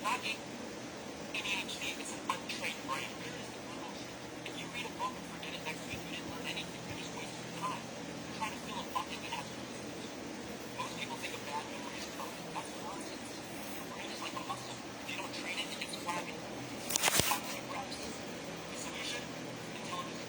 Not ADHD, it's an untrained brain. If you read a book and forget it next week, you didn't learn anything. You're just wasting your time. You're trying to fill a bucket that has no use. Most people think a bad memory is permanent. That's nonsense. Your brain is like a muscle. If you don't train it, it gets flabby. Cognitive reps. The solution? Intelligence.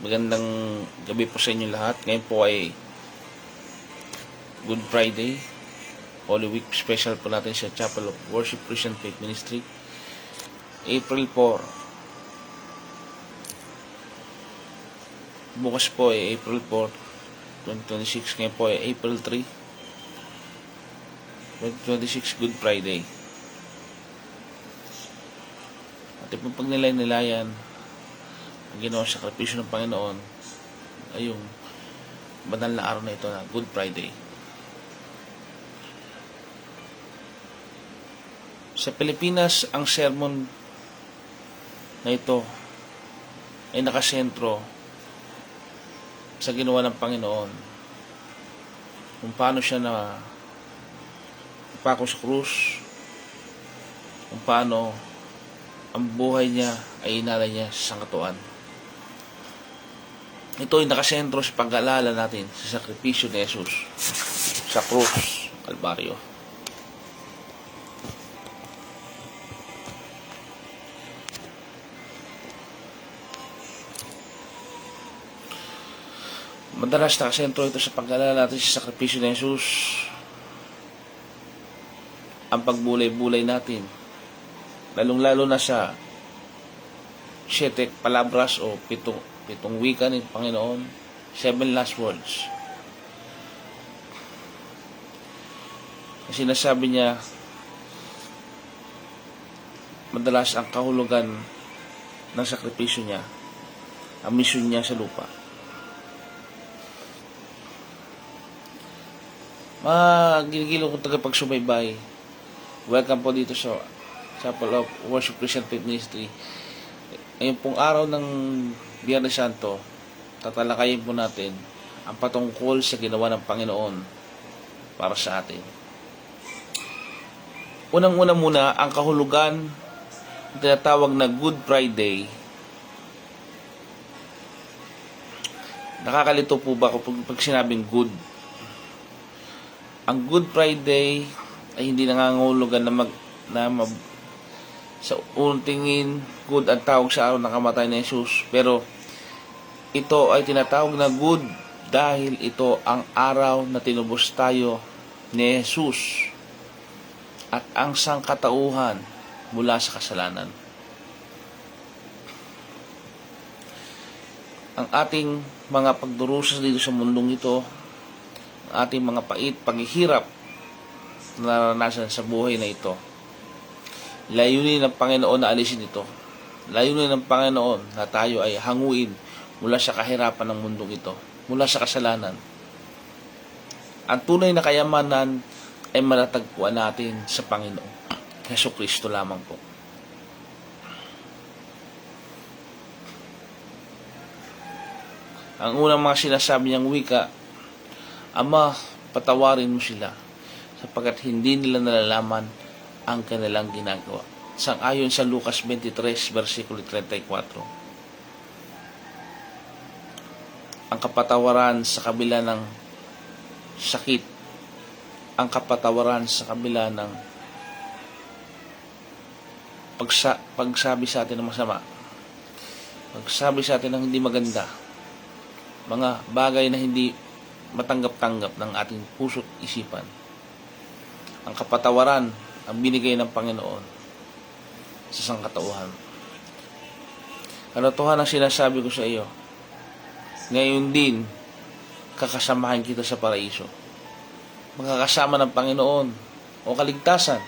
Magandang gabi po sa inyo lahat. Ngayon po ay Good Friday, Holy Week special po natin sa Chapel of Worship Christian Faith Ministry. April 4. Bukas po ay April 4, 2026. Ngayon po ay April 3, 2026, Good Friday. At yung pagnilay-nilayan ang ginawang sakripisyo ng Panginoon ay yung banal na araw na ito na Good Friday. Sa Pilipinas, ang sermon na ito ay nakasentro sa ginawa ng Panginoon, kung paano siya na ipako sa krus, kung paano ang buhay niya ay inalay niya sa sangkatuan. Ito ay nakasentro sa pag-aalala natin sa sakripisyo ni Jesus sa krus, Kalbaryo. Madalas nakasentro ito sa pag-aalala natin sa sakripisyo ni Jesus, ang pagbulay-bulay natin, lalong-lalo na sa 7 palabras o pitong wika ng Panginoon, 7 last words. Sinasabi niya, madalas ang kahulugan ng sakripisyo niya, ang misyon niya sa lupa. Mga ginigilo kong tagapagsubaybay, welcome po dito sa Chapel of Worship Christian Faith Ministry. Ngayon pong araw ng Biyernes Santo, tatalakayin po natin ang patungkol sa ginawa ng Panginoon para sa atin. Unang-una muna, ang kahulugan ng tinatawag na Good Friday. Nakakalito po ba ako pag sinabing good? Ang Good Friday ay hindi nangangahulugan sa unang tingin, good ang tawag sa araw ng kamatay ni Jesus. Pero ito ay tinatawag na good dahil ito ang araw na tinubos tayo ni Jesus at ang sangkatauhan mula sa kasalanan. Ang ating mga pagdurusa dito sa mundong ito, ang ating mga pait, paghihirap na naranasan sa buhay na ito, layunin ng Panginoon na alisin ito. Layunin ng Panginoon na tayo ay hanguin mula sa kahirapan ng mundong ito, mula sa kasalanan. Ang tunay na kayamanan ay matatagpuan natin sa Panginoon Jesucristo lamang po. Ang unang mga sinasabi niyang wika, Ama, patawarin mo sila sapagkat hindi nila nalalaman ang kanilang ginagawa. Sang-ayon sa Lucas 23, versikulo 34. Ang kapatawaran sa kabila ng sakit, ang kapatawaran sa kabila ng pagsabi sa atin ng masama, pagsabi sa atin ng hindi maganda, mga bagay na hindi matanggap-tanggap ng ating puso't isipan. Ang kapatawaran ang binigay ng Panginoon sa sangkatauhan. Katotohanan ang sinasabi ko sa iyo, ngayon din kakasamahan kita sa paraiso. Makakasama ng Panginoon o kaligtasan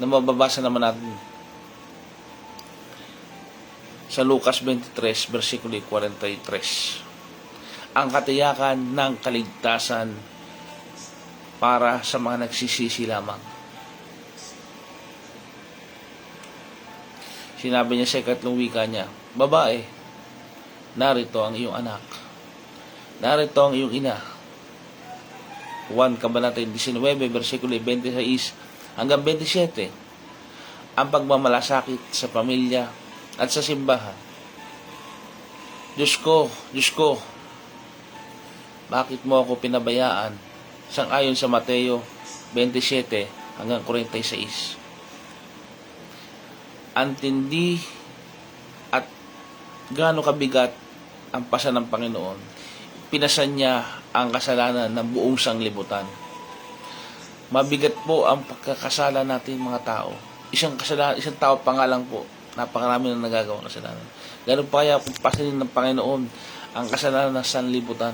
na mababasa naman natin sa Lucas 23, versikulo 43. Ang katiyakan ng kaligtasan para sa mga nagsisisi lamang. Sinabi niya sa ikatlong wika niya, babae, narito ang iyong anak. Narito ang iyong ina. 1 Kabanata 19, versikulo 26 hanggang 27. Ang pagmamalasakit sa pamilya at sa simbahan. Diyos ko, bakit mo ako pinabayaan? Sang-ayon sa Mateo 27 hanggang 46. Ang tindi at gaano kabigat ang pasan ng Panginoon, pinasan niya ang kasalanan ng buong sanglibutan. Mabigat po ang pagkakasala natin mga tao. Isang tao pa nga lang po, napakarami na nagagawa ng kasalanan. Ganun pa kaya kung pasanin ng Panginoon ang kasalanan ng sanlibutan.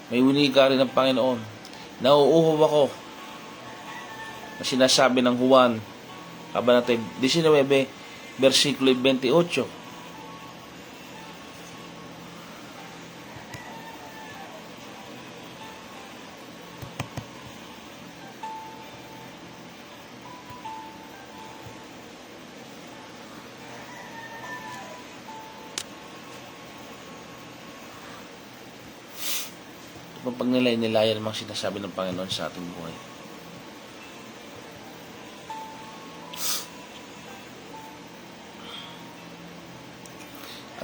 May winika rin ng Panginoon, nauuhaw ako, na sinasabi ng Juan, Kabanata 19, versikulo 28. Pag nilay-nilayan ang mga sinasabi ng Panginoon sa ating buhay.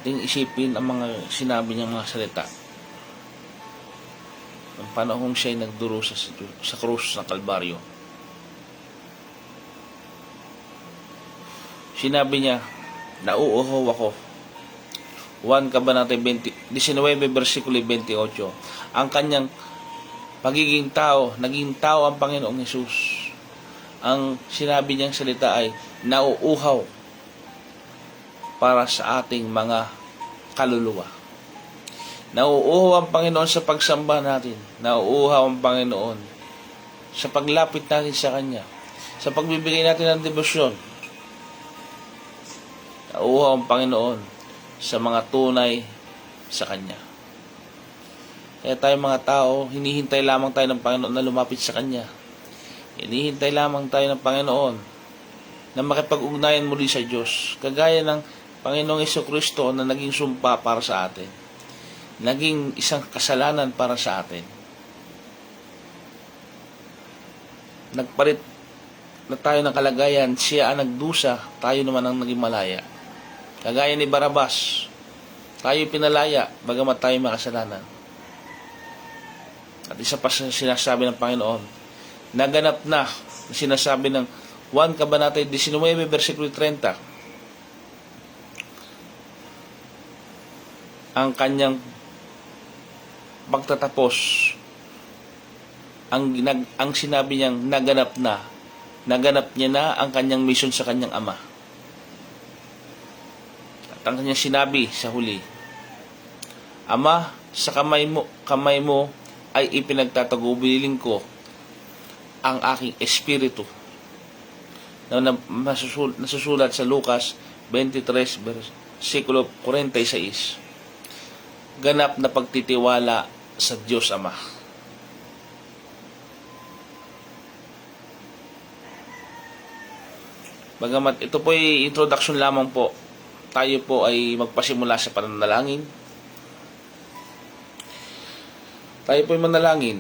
Ating isipin ang mga sinabi niyang mga salita. Ang panahong siya'y nagdurusa sa krus ng Kalbaryo. Sinabi niya, nauuhaw ako. 1 Kabanata 19, versikulo 28. Ang kanyang pagiging tao, naging tao ang Panginoong Hesus. Ang sinabi niyang salita ay nauuhaw para sa ating mga kaluluwa. Nauuhaw ang Panginoon sa pagsamba natin. Nauuhaw ang Panginoon sa paglapit natin sa Kanya. Sa pagbibigay natin ng debosyon. Nauuhaw ang Panginoon sa mga tunay sa Kanya. Kaya tayo mga tao, hinihintay lamang tayo ng Panginoon na lumapit sa Kanya. Hinihintay lamang tayo ng Panginoon na makipag-ugnayan muli sa Diyos. Kagaya ng Panginoong Jesucristo na naging sumpa para sa atin. Naging isang kasalanan para sa atin. Nagpalit na tayo ng kalagayan, siya ang nagdusa, tayo naman ang naging malaya. Kagaya ni Barabas, tayo pinalaya, bagamat tayo makasalanan. At isa pa sinasabi ng Panginoon, naganap na, sinasabi ng 1 Kabanata 19, versikulo 30, ang kanyang pagtatapos, ang sinabi niyang naganap niya na ang kanyang mission sa kanyang ama. At ang kanyang sinabi sa huli, Ama, sa kamay mo ay ipinagtatagubilin ko ang aking espiritu na nasusulat sa Lucas 23, versikulo 46. Ganap na pagtitiwala sa Diyos Ama. Bagamat ito po ay introduction lamang po, tayo po ay magpasimula sa pananalangin. Tayo po ay manalangin.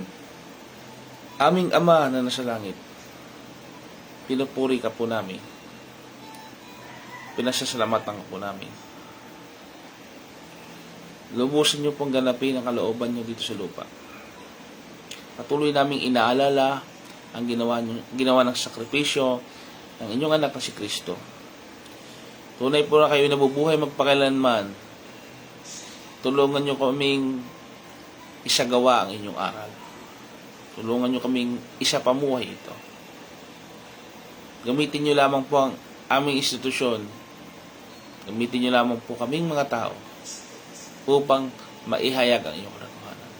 Aming Ama na nasa langit, pinupuri ka po namin. Pinasasalamatan ka po namin. Lubusin niyo pong ganapin ang kalooban niyo dito sa lupa. Patuloy naming inaalala ang ginawa ng sakripisyo ng inyong anak na si Kristo. Tunay po na kayo nabubuhay magpakailanman. Tulungan niyo kaming isagawa ang inyong aral. Tulungan niyo kaming isapamuhay ito. Gamitin niyo lamang po ang aming institusyon. Gamitin niyo lamang po kaming mga tao upang maihayag ang inyong katotohanan.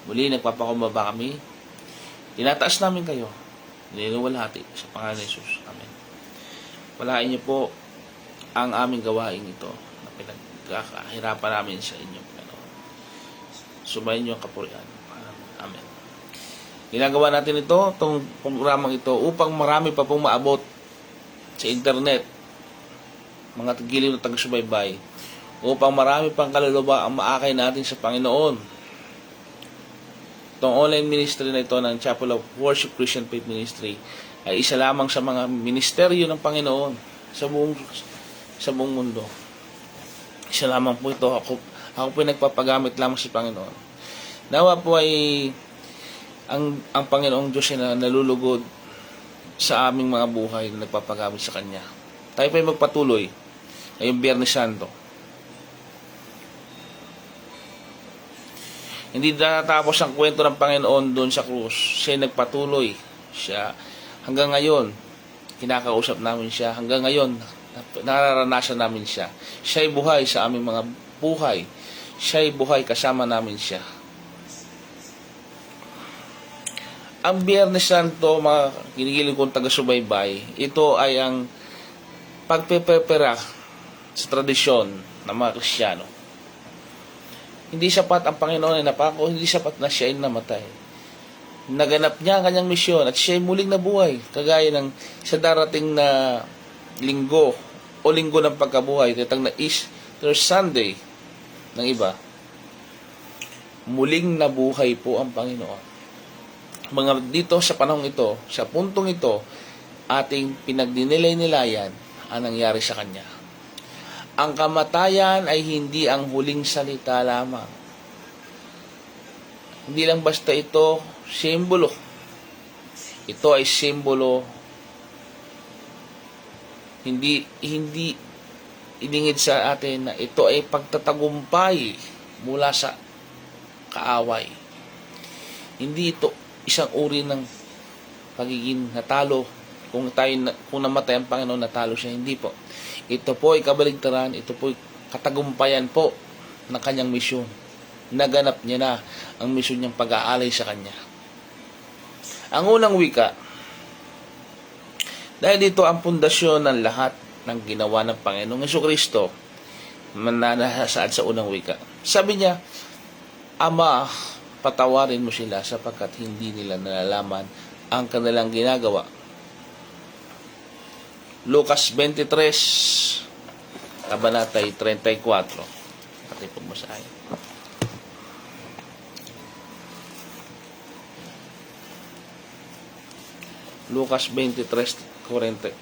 Muli, nagpapakumbaba kami. Tinataas namin kayo. Niluwalhati sa pangalan ni Jesus. Amen. Walain niyo po ang aming gawain ito na pinagkakahirapan namin sa inyo. Sumayin niyo ang kapurihan. Amen. Ginagawa natin itong programang ito upang marami pa pong maabot sa internet, mga giliw na taga-subaybay, upang marami pang kaluluwa ang maakay natin sa Panginoon. Itong online ministry na ito ng Chapel of Worship Christian Faith Ministry ay isa lamang sa mga ministeryo ng Panginoon sa buong mundo. Isa lamang po ito. Ako po ay nagpapagamit lamang sa Panginoon. Nawa po ay ang Panginoong Diyos ay nalulugod sa aming mga buhay na nagpapagamit sa Kanya. Tayo po ay magpatuloy ngayong Biyernes Santo Hindi natapos ang kwento ng Panginoon doon sa krus. Siya nagpatuloy. Siya, hanggang ngayon, kinakausap namin siya. Hanggang ngayon, nararanasan namin siya. Siya'y buhay sa aming mga buhay. Siya'y buhay kasama namin siya. Ang Biyernes Santo, mga kinikilig kong taga-subaybay, ito ay ang pagpepera sa tradisyon ng mga Kristiyano. Hindi sapat ang Panginoon ay napako, hindi sapat na siya ay namatay. Naganap niya ang kanyang misyon at siya ay muling nabuhay, kagaya ng sa darating na linggo o linggo ng pagkabuhay, tinatawag na Easter Sunday ng iba. Muling nabuhay po ang Panginoon. Mga dito sa panahong ito, sa puntong ito, ating pinagdinilay-nilayan ang nangyari sa Kanya. Ang kamatayan ay hindi ang huling salita lamang. Hindi lang basta ito simbolo. Ito ay simbolo. Hindi iningid sa atin na ito ay pagtatagumpay mula sa kaaway. Hindi ito isang uri ng pagiging natalo. Kung namatay ang Panginoon, natalo siya. Hindi po. Ito po ay kabaligtaran. Ito po ay katagumpayan po ng kanyang misyon. Naganap niya na ang misyon niyang pag-aalay sa kanya. Ang unang wika, dahil dito ang pundasyon ng lahat ng ginawa ng Panginoong Jesucristo, mananasaad sa unang wika. Sabi niya, Ama, patawarin mo sila sapagkat hindi nila nalalaman ang kanilang ginagawa. Lucas 23, kabanatay 34. Pati po mo sa akin. Lucas 23:34.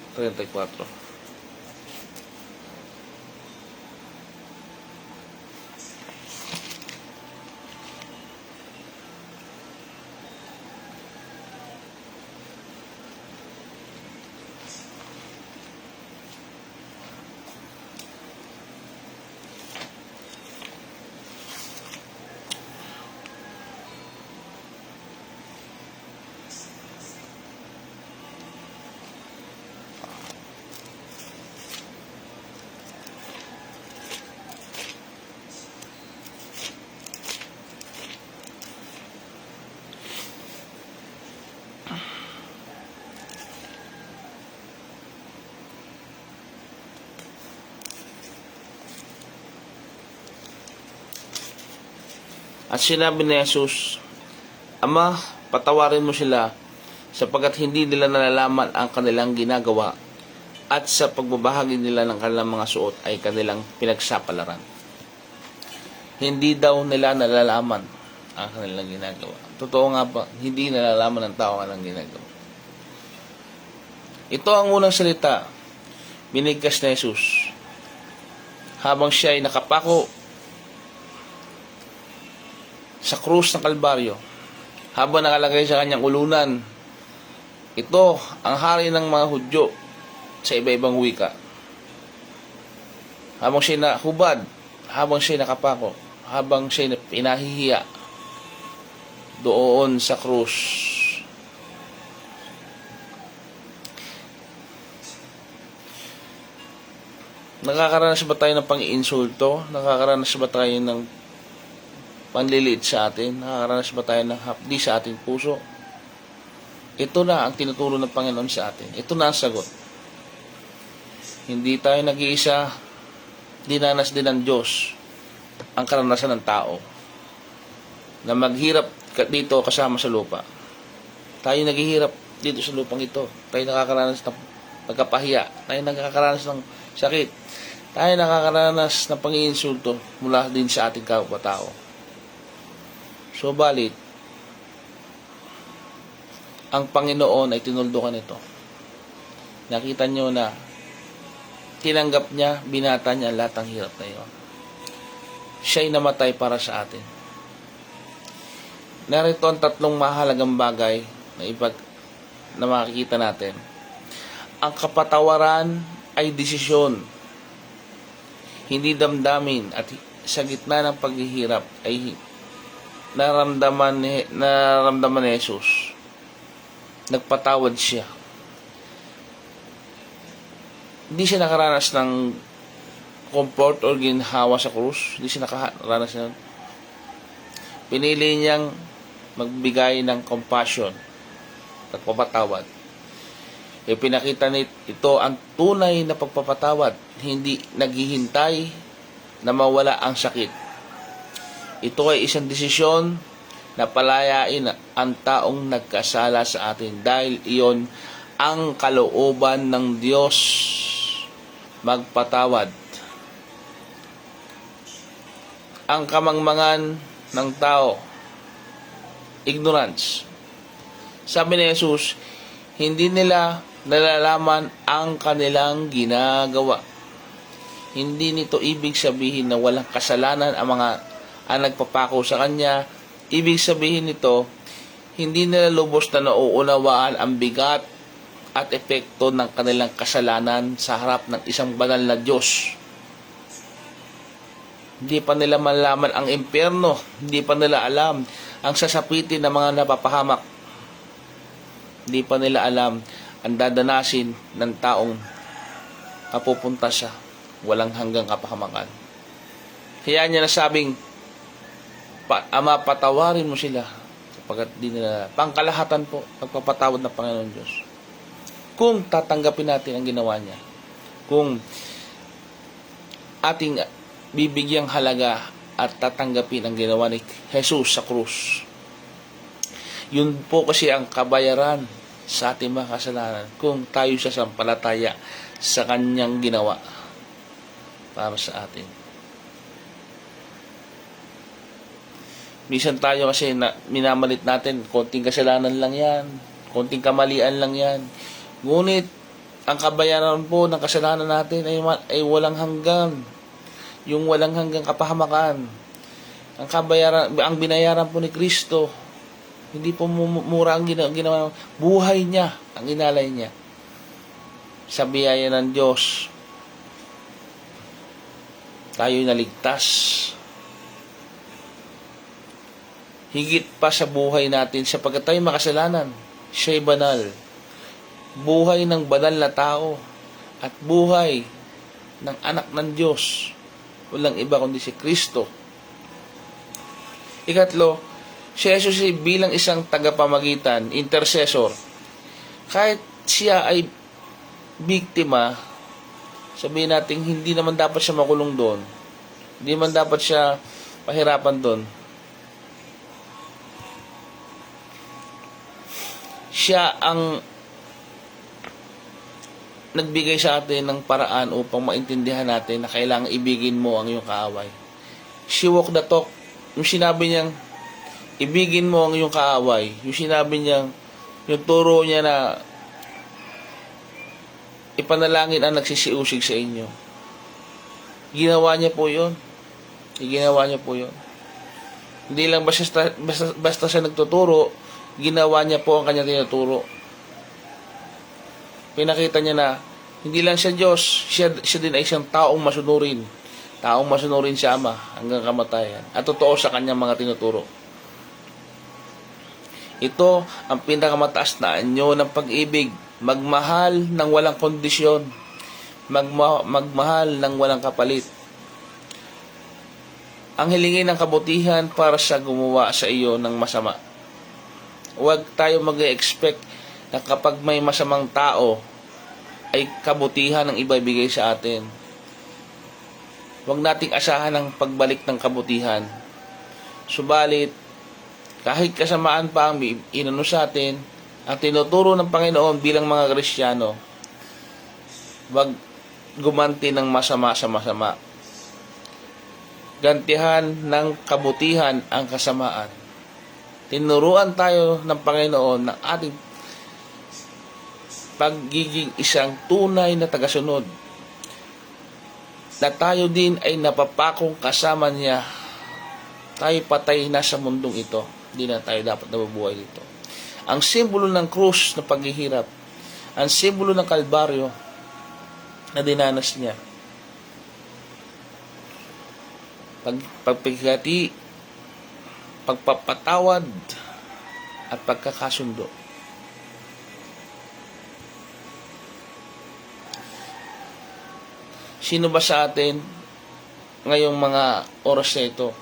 At sinabi ni Jesus, Ama, patawarin mo sila sapagkat hindi nila nalalaman ang kanilang ginagawa at sa pagbabahagi nila ng kanilang mga suot ay kanilang pinagsapalaran. Hindi daw nila nalalaman ang kanilang ginagawa. Totoo nga ba, hindi nalalaman ng tao ang kanilang ginagawa. Ito ang unang salita, binigkas na Jesus. Habang siya ay nakapako sa krus ng Kalbaryo, habang nakalagay sa kanyang ulunan, ito ang hari ng mga Hudyo sa iba-ibang wika. Habang siya nahubad, habang siya nakapako, habang siya pinahihiya doon sa krus. Nakakaranas ba tayo ng pang-iinsulto? Nakakaranas ba tayo ng panliliit sa atin? Nakakaranas ba tayo ng hapdi sa ating puso? Ito na ang tinuturo ng Panginoon sa atin. Ito na ang sagot. Hindi tayo nag-iisa. Dinanas din ng Diyos ang karanasan ng tao na maghirap dito kasama sa lupa. Tayo naghihirap dito sa lupang ito. Tayo nakakaranas ng pagkapahiya. Tayo nakakaranas ng sakit. Tayo nakakaranas ng pang-iinsulto mula din sa ating kapwa-tao. So, balit, ang Panginoon ay tinuldukan ito. Nakita nyo na tinanggap niya, binata niya lahat ng hirap na iyon. Siya'y namatay para sa atin. Narito ang tatlong mahalagang bagay na makikita natin. Ang kapatawaran ay desisyon, hindi damdamin, at sa gitna ng paghihirap ay naramdaman ni Jesus. Nagpatawad siya. Hindi siya nakaranas ng comfort or ginhawa sa krus. Hindi siya nakaranas ng. Pinili niyang magbigay ng compassion at pagpapatawad. Ipinakita ito ang tunay na pagpapatawad. Hindi naghihintay na mawala ang sakit. Ito ay isang desisyon na palayain ang taong nagkasala sa atin dahil iyon ang kalooban ng Diyos, magpatawad. Ang kamangmangan ng tao, ignorance. Sabi ni Jesus, hindi nila nalalaman ang kanilang ginagawa. Hindi nito ibig sabihin na walang kasalanan ang nagpapako sa Kanya. Ibig sabihin nito, hindi nila lubos na nauunawaan ang bigat at epekto ng kanilang kasalanan sa harap ng isang banal na Diyos. Hindi pa nila malaman ang impyerno. Hindi pa nila alam ang sasapitin ng mga napapahamak. Hindi pa nila alam ang dadanasin ng taong mapupunta sa walang hanggang kapahamakan. Kaya niya nasabing, Ama, patawarin mo sila sapagkat di nila, pangkalahatan po, pagpapatawad ng Panginoon Diyos. Kung tatanggapin natin ang ginawa niya, kung ating bibigyang halaga at tatanggapin ang ginawa ni Jesus sa krus, yun po kasi ang kabayaran sa ating mga kasalanan kung tayo sasampalataya sa Kanyang ginawa para sa atin. Minsan tayo kasi minamalit natin, konting kasalanan lang yan, konting kamalian lang yan. Ngunit, ang kabayaran po ng kasalanan natin ay walang hanggan. Yung walang hanggang kapahamakan. Ang binayaran po ni Kristo, hindi po mura ang ginawa. Buhay niya, ang inalay niya. Sa biyaya ng Diyos, tayo'y naligtas. Higit pa sa buhay natin, sapagkat tayo makasalanan, siya'y banal. Buhay ng banal na tao at buhay ng anak ng Diyos. Walang iba kundi si Kristo. Ikatlo, si Jesus ay bilang isang tagapamagitan, intercessor. Kahit siya ay biktima, sabihin natin hindi naman dapat siya makulong doon. Hindi naman dapat siya pahirapan doon. Siya ang nagbigay sa atin ng paraan upang maintindihan natin na kailangan ibigin mo ang iyong kaaway. She walked the talk. Yung sinabi niyang, ibigin mo ang iyong kaaway. Yung sinabi niyang, yung turo niya na ipanalangin ang nagsisiusig sa inyo. Ginawa niya po yun. Ginawa niya po yun. Hindi lang basta siya nagtuturo, ginawa niya po ang kanyang tinuturo. Pinakita niya na hindi lang siya Diyos, siya din ay isang taong masunurin. Taong masunurin si Ama hanggang kamatayan. At totoo sa kanyang mga tinuturo. Ito ang pinakamataas na anyo ng pag-ibig. Magmahal ng walang kondisyon. Magmahal ng walang kapalit. Ang hilingin ng kabutihan para sa gumawa sa iyo ng masama. Huwag tayo mag-expect na kapag may masamang tao, ay kabutihan ang ibibigay sa atin. Huwag nating asahan ang pagbalik ng kabutihan. Subalit, kahit kasamaan pa ang inano sa atin, ang tinuturo ng Panginoon bilang mga Kristiyano, huwag gumanti ng masama sa masama. Gantihan ng kabutihan ang kasamaan. Tinuruan tayo ng Panginoon ng ating pagiging isang tunay na tagasunod, na tayo din ay napapakong kasama niya. Tayo patay na sa mundong ito. Hindi na tayo dapat nabubuhay dito. Ang simbolo ng krus na paghihirap, ang simbolo ng Kalbaryo na dinanas niya. pagpapatawad at pagkakasundo. Sino ba sa atin ngayong mga oras na ito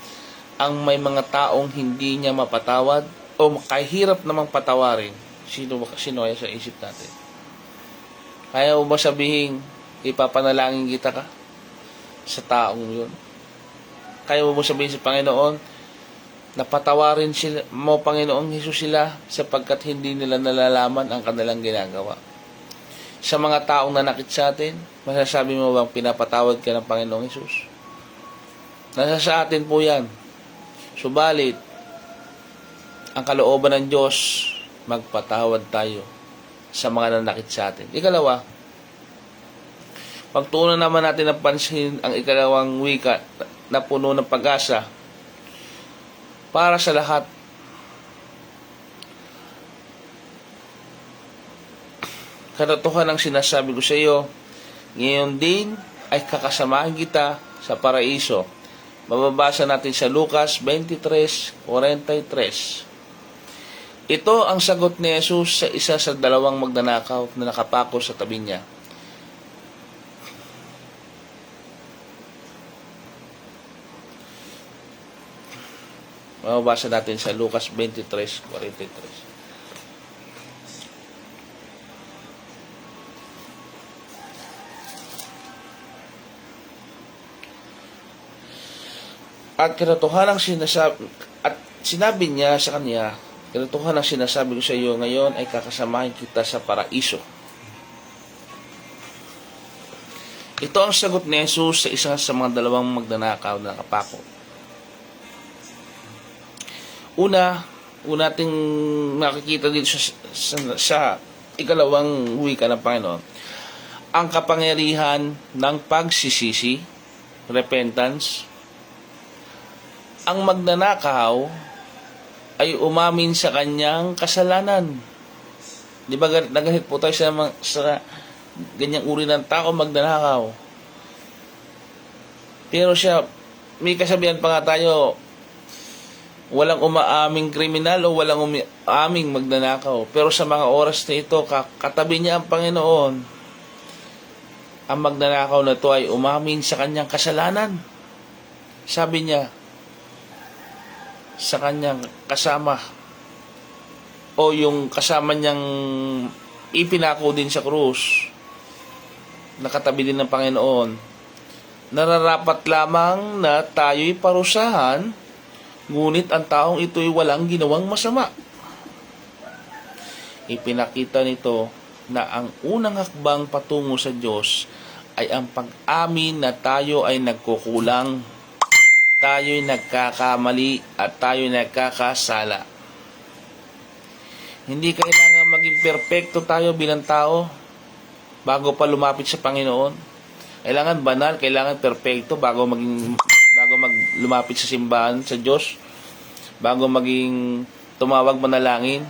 ang may mga taong hindi niya mapatawad o kahirap namang patawarin? Sino kaya sa isip natin? Kaya mo ba sabihin, ipapanalangin kita ka sa taong yun? Kaya mo ba sabihin sa Panginoon, napatawarin sila, mo Panginoong Hesus sila sapagkat hindi nila nalalaman ang kanilang ginagawa? Sa mga taong nanakit sa atin, masasabi mo bang pinapatawad ka ng Panginoong Hesus? Nasa sa atin po yan. Subalit, ang kalooban ng Diyos, magpatawad tayo sa mga nanakit sa atin. Ikalawa, pagtuunan naman natin ng pansin ang ikalawang wika na puno ng pag-asa para sa lahat. Katotohanan ang sinasabi ko sa iyo, ngayon din ay kakasamahin kita sa paraiso. Mababasa natin sa Lucas 23:43. Ito ang sagot ni Jesus sa isa sa dalawang magnanakaw na nakapako sa tabi niya. Mababasa natin sa Lucas 23:43. At katotohanan ang sinabi niya sa kanya, katotohanan ang sinasabi ko sa iyo ngayon ay kakasamahin kita sa paraiso. Ito ang sagot ni Jesus sa isa sa mga dalawang magnanakaw na nakapako. Una nating makikita dito sa ikalawang wika ng Panginoon, ang kapangyarihan ng pagsisisi, repentance. Ang magnanakaw ay umamin sa kanyang kasalanan. Di ba nagahit po tayo sa ganyang uri ng tao, magnanakaw. Pero siya, may kasabihan pa nga tayo, walang umaaming kriminal o walang umaaming magnanakaw. Pero sa mga oras na ito, katabi niya ang Panginoon. Ang magnanakaw na ito ay umamin sa kanyang kasalanan. Sabi niya, sa kanyang kasama o yung kasama niyang ipinako din sa krus, nakatabi din ng Panginoon, nararapat lamang na tayo'y parusahan, ngunit ang taong ito'y walang ginawang masama. Ipinakita nito na ang unang hakbang patungo sa Diyos ay ang pag-amin na tayo ay nagkukulang, tayo'y nagkakamali at tayo'y nagkakasala. Hindi kailangan maging perpekto tayo bilang tao bago pa lumapit sa Panginoon. Kailangan banal, kailangan perpekto bago lumapit sa simbahan sa Diyos, bago maging tumawag manalangin.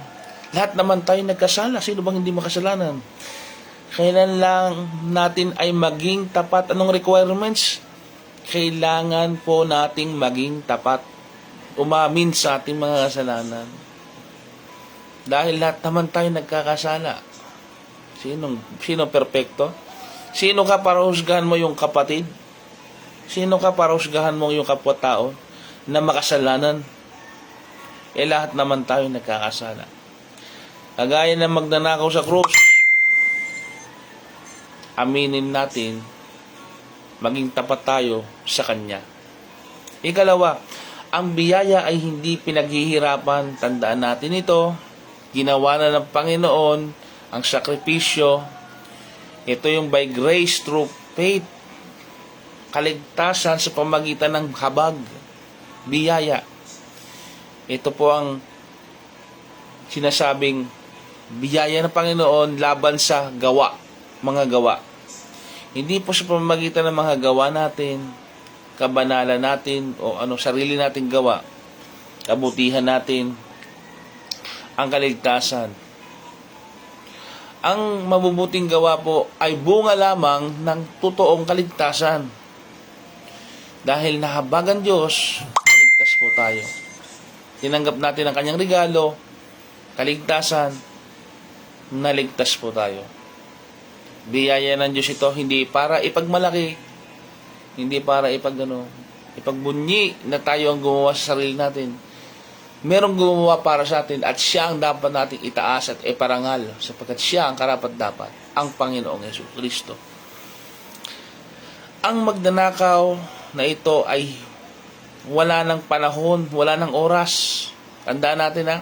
Lahat naman tayo nagkasala. Sino bang hindi makasalanan? Kailan lang natin ay maging tapat? Anong requirements? Kailangan po nating maging tapat, umamin sa ating mga kasalanan. Dahil lahat naman tayo nagkakasala. Sino perpekto? Sino ka para husgahan mo yung kapatid? Sino ka para husgahan mo yung kapwa-tao na makasalanan? Lahat naman tayo nagkakasala. Kagaya ng magnanakaw sa krus, aminin natin, maging tapat tayo sa Kanya. Ikalawa, ang biyaya ay hindi pinaghihirapan. Tandaan natin ito. Ginawa na ng Panginoon ang sakripisyo. Ito yung by grace through faith. Kaligtasan sa pamagitan ng habag. Biyaya. Ito po ang sinasabing biyaya ng Panginoon laban sa gawa, mga gawa. Hindi po sa pamamagitan ng mga gawa natin, kabanalan natin, o sarili nating gawa, kabutihan natin, ang kaligtasan. Ang mabubuting gawa po ay bunga lamang ng totoong kaligtasan. Dahil nahabag ang Diyos, kaligtas po tayo. tinanggap natin ang kanyang regalo, kaligtasan, naligtas po tayo. Biyaya ng Diyos ito, hindi para ipagmalaki, hindi para ipagbunyi na tayo ang gumawa sa sarili natin. Merong gumawa para sa atin at siya ang dapat nating itaas at iparangal sapagkat siya ang karapat-dapat, ang Panginoong Jesucristo. Ang magnanakaw na ito ay wala ng panahon, wala ng oras. Tandaan natin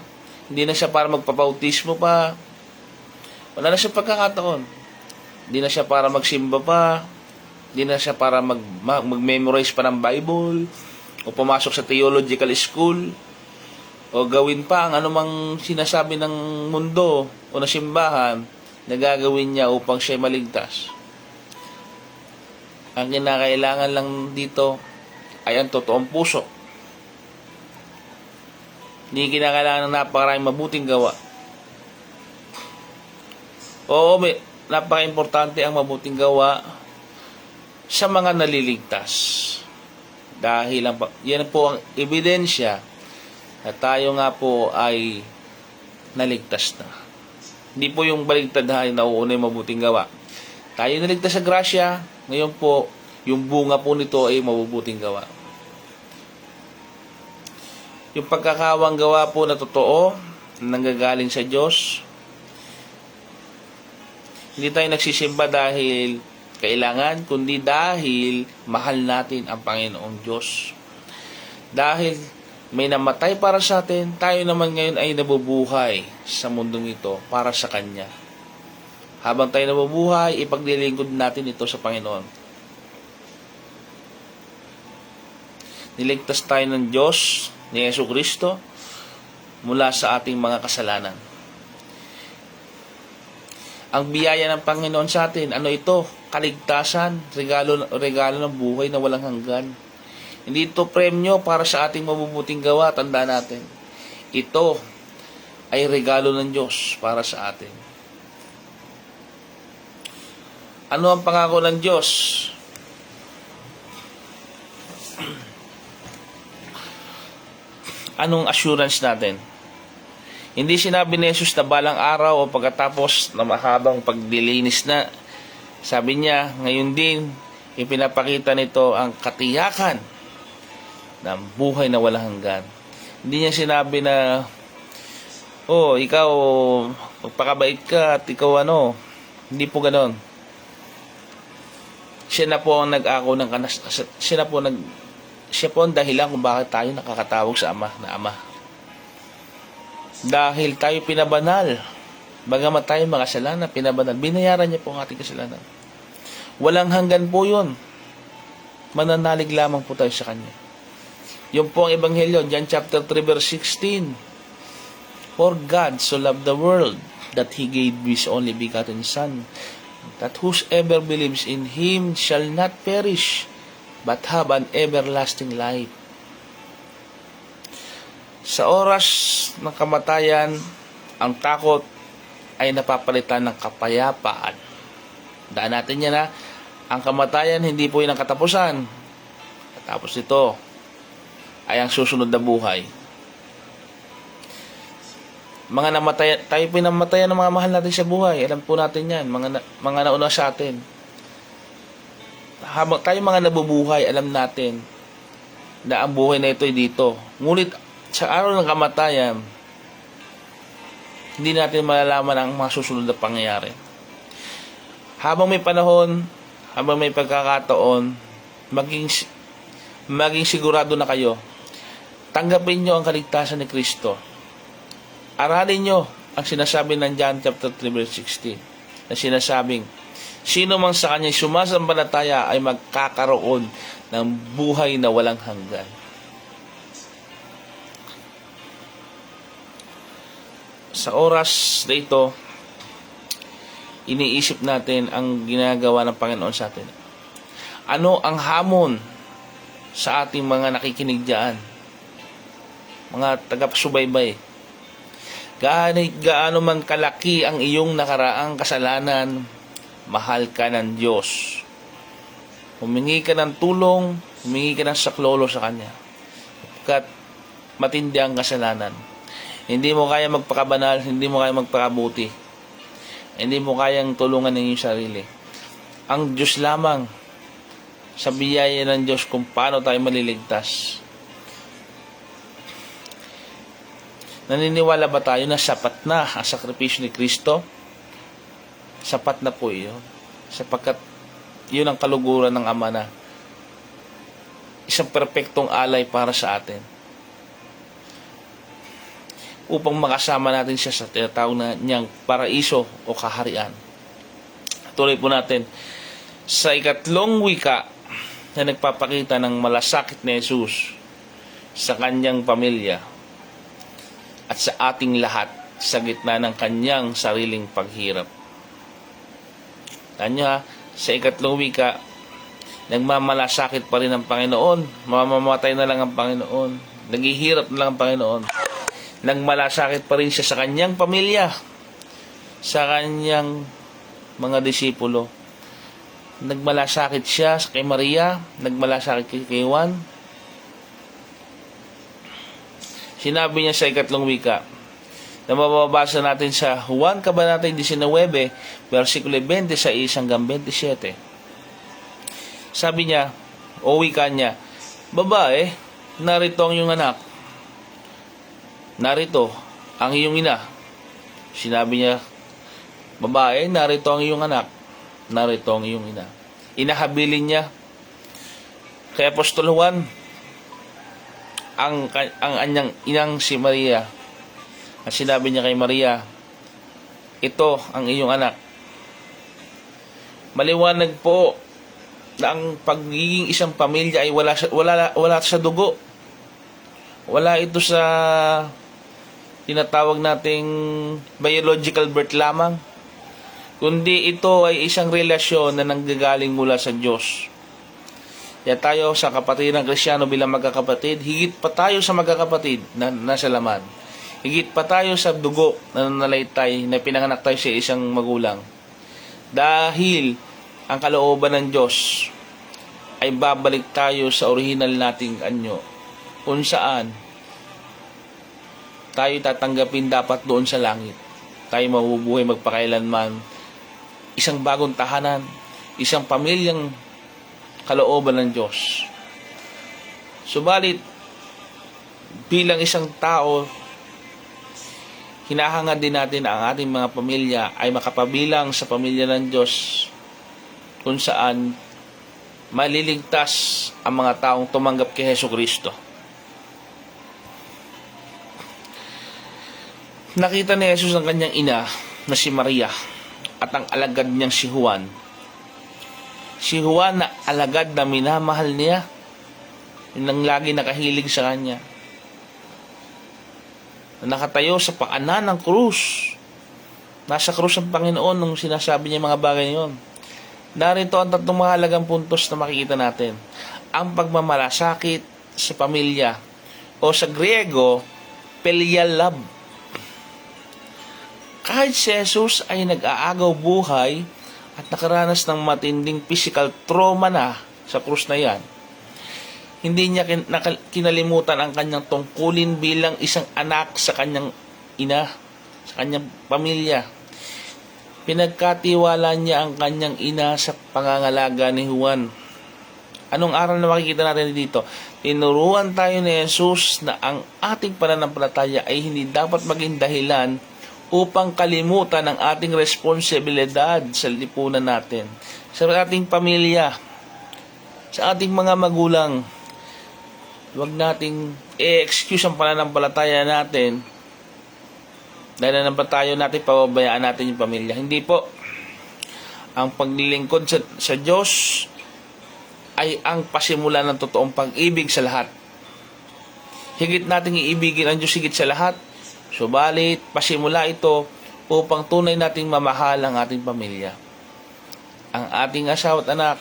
hindi na siya para magpabautismo pa. Wala na siya pagkakataon. Hindi na siya para magsimba pa. Hindi na siya para mag-memorize pa ng Bible o pumasok sa theological school o gawin pa ang anumang sinasabi ng mundo o ng simbahan na gagawin niya upang siya maligtas. Ang kinakailangan lang dito ay ang totoong puso. Hindi kinakailangan ng napakaraming mabuting gawa. Oo, napaka-importante ang mabuting gawa sa mga naliligtas. Dahil yan po ang ebidensya na tayo nga po ay naligtas na. Hindi po yung baligtad na nauuna yung mabuting gawa. Tayo naligtas sa grasya, ngayon po, yung bunga po nito ay mabubuting gawa. Yung pagkakawang gawa po na totoo, nanggagaling sa Diyos, hindi tayo nagsisimba dahil kailangan, kundi dahil mahal natin ang Panginoong Diyos. Dahil may namatay para sa atin, tayo naman ngayon ay nabubuhay sa mundong ito para sa Kanya. Habang tayo nabubuhay, ipaglilingkod natin ito sa Panginoon. Niligtas tayo ng Diyos, ni Jesucristo, mula sa ating mga kasalanan. Ang biyaya ng Panginoon sa atin, ano ito? Kaligtasan, regalo ng buhay na walang hanggan. Hindi ito premyo para sa ating mabubuting gawa, tandaan natin. Ito ay regalo ng Diyos para sa atin. Ano ang pangako ng Diyos? Anong assurance natin? Hindi sinabi ni Jesus na balang araw o pagkatapos na mahabang pagdilinis na. Sabi niya, ngayon din, ipinapakita nito ang katiyakan ng buhay na walang hanggan. Hindi niya sinabi na, ikaw, magpakabait ka at ikaw Hindi po ganon. Siya na po ang nag-ako ng siya po ang dahilan kung bakit tayo nakakatawag sa Ama na Ama. Dahil tayo pinabanal. Bagamat tayo mga kasalanan, pinabanal. Binayaran niya po ang ating kasalanan. Walang hanggan po yun. Mananalig lamang po tayo sa Kanya. Yun po ang Ebanghelyo, John chapter 3 verse 16. For God so loved the world that He gave His only begotten Son, that whosoever believes in Him shall not perish, but have an everlasting life. Sa oras ng kamatayan, ang takot ay napapalitan ng kapayapaan. Daan natin yan ang kamatayan hindi po yun ang katapusan. Tapos ito ay ang susunod na buhay. Tayo pinamatayan ng mga mahal natin sa buhay. Alam po natin yan, mga nauna sa atin. Habang tayo mga nabubuhay, alam natin na ang buhay na ito ay dito. Ngunit sa araw ng kamatayan, hindi natin malalaman ang mga susunod na pangyayari. Habang may panahon, habang may pagkakataon, maging sigurado na kayo. Tanggapin nyo ang kaligtasan ni Kristo. Aralin nyo ang sinasabi ng John chapter 3 verse 16 na sinasabing, sino man sa kanya sumasambalataya ay magkakaroon ng buhay na walang hanggan. Sa oras na ito, iniisip natin ang ginagawa ng Panginoon sa atin. Ano ang hamon sa ating mga nakikinig diyan? Mga taga-subaybay. Gaano man kalaki ang iyong nakaraang kasalanan, mahal ka ng Diyos. Humingi ka ng tulong, humingi ka ng saklolo sa Kanya. Kapag matindi ang kasalanan. Hindi mo kaya magpakabanal, hindi mo kaya magpakabuti. Hindi mo kayang tulungan ng iyong sarili. Ang Diyos lamang, sa biyaya ng Diyos kung paano tayo maliligtas. Naniniwala ba tayo na sapat na ang sakripisyo ni Kristo? Sapat na po iyon. Sapagkat yun ang kaluguran ng Ama na isang perpektong alay para sa atin. Upang makasama natin siya sa tinatawag na niyang paraiso o kaharian. Tuloy po natin sa ikatlong wika na nagpapakita ng malasakit ni Jesus sa kanyang pamilya at sa ating lahat sa gitna ng kanyang sariling paghirap. Tanya, sa ikatlong wika, nagmamalasakit pa rin ang Panginoon. Mamamatay na lang ang Panginoon. Naghihirap na lang ang Panginoon. Nagmalasakit pa rin siya sa kanyang pamilya, sa kanyang mga disipulo. Nagmalasakit siya kay Maria, nagmalasakit kay Juan. Sinabi niya sa ikatlong wika, na mababasa natin sa Juan Kabanata 19, versikulo 26 hanggang 27. Sabi niya, o wika niya, babae, narito ang iyong anak. Narito ang iyong ina. Sinabi niya, babae, narito ang iyong anak. Narito ang iyong ina. Inahabilin niya kay Apostol Juan ang anyang inang si Maria. At sinabi niya kay Maria, ito ang iyong anak. Maliwanag po na ang pagiging isang pamilya ay wala sa dugo. Wala ito sa tinatawag nating biological birth lamang, kundi ito ay isang relasyon na nanggagaling mula sa Diyos. Kaya tayo sa kapatiran Kristiyano bilang magkakapatid, higit pa tayo sa magkakapatid na nasa laman. Higit pa tayo sa dugo na nanalaitay na pinanganak tayo sa isang magulang. Dahil ang kalooban ng Diyos ay babalik tayo sa original nating anyo, kung saan tayo tatanggapin dapat doon sa langit. Tayo mabubuhay magpakailanman. Isang bagong tahanan, isang pamilyang kalooban ng Diyos. Subalit, bilang isang tao, hinahangad din natin ang ating mga pamilya ay makapabilang sa pamilya ng Diyos, kung saan maliligtas ang mga taong tumanggap kay Jesucristo. Nakita ni Jesus ang kanyang ina na si Maria at ang alagad niyang si Juan. Si Juan na alagad na minamahal niya, yun ang lagi nakahilig sa kanya, na nakatayo sa paanan ng krus. Nasa krus ang Panginoon nung sinasabi niya mga bagay yon. Narito ang tatlong mahalagang puntos na makikita natin. Ang pagmamalasakit sa pamilya, o sa Griego, filial love. Kahit si Jesus ay nag-aagaw buhay at nakaranas ng matinding physical trauma na sa krus na yan, hindi niya kinalimutan ang kanyang tungkulin bilang isang anak sa kanyang ina, sa kanyang pamilya. Pinagkatiwala niya ang kanyang ina sa pangangalaga ni Juan. Anong aral na makikita natin dito? Tinuruan tayo ni Jesus na ang ating pananampalataya ay hindi dapat maging dahilan upang kalimutan ang ating responsibilidad sa lipunan natin, sa ating pamilya, sa ating mga magulang. Huwag nating i-excuse ang pananampalataya natin dahil nanampalataya natin, pababayaan natin yung pamilya. Hindi po. Ang paglilingkod sa Diyos ay ang pasimula ng totoong pag-ibig sa lahat. Higit nating iibigin ang Diyos higit sa lahat. Subalit, pasimula ito upang tunay nating mamahal ang ating pamilya. Ang ating asawa at anak,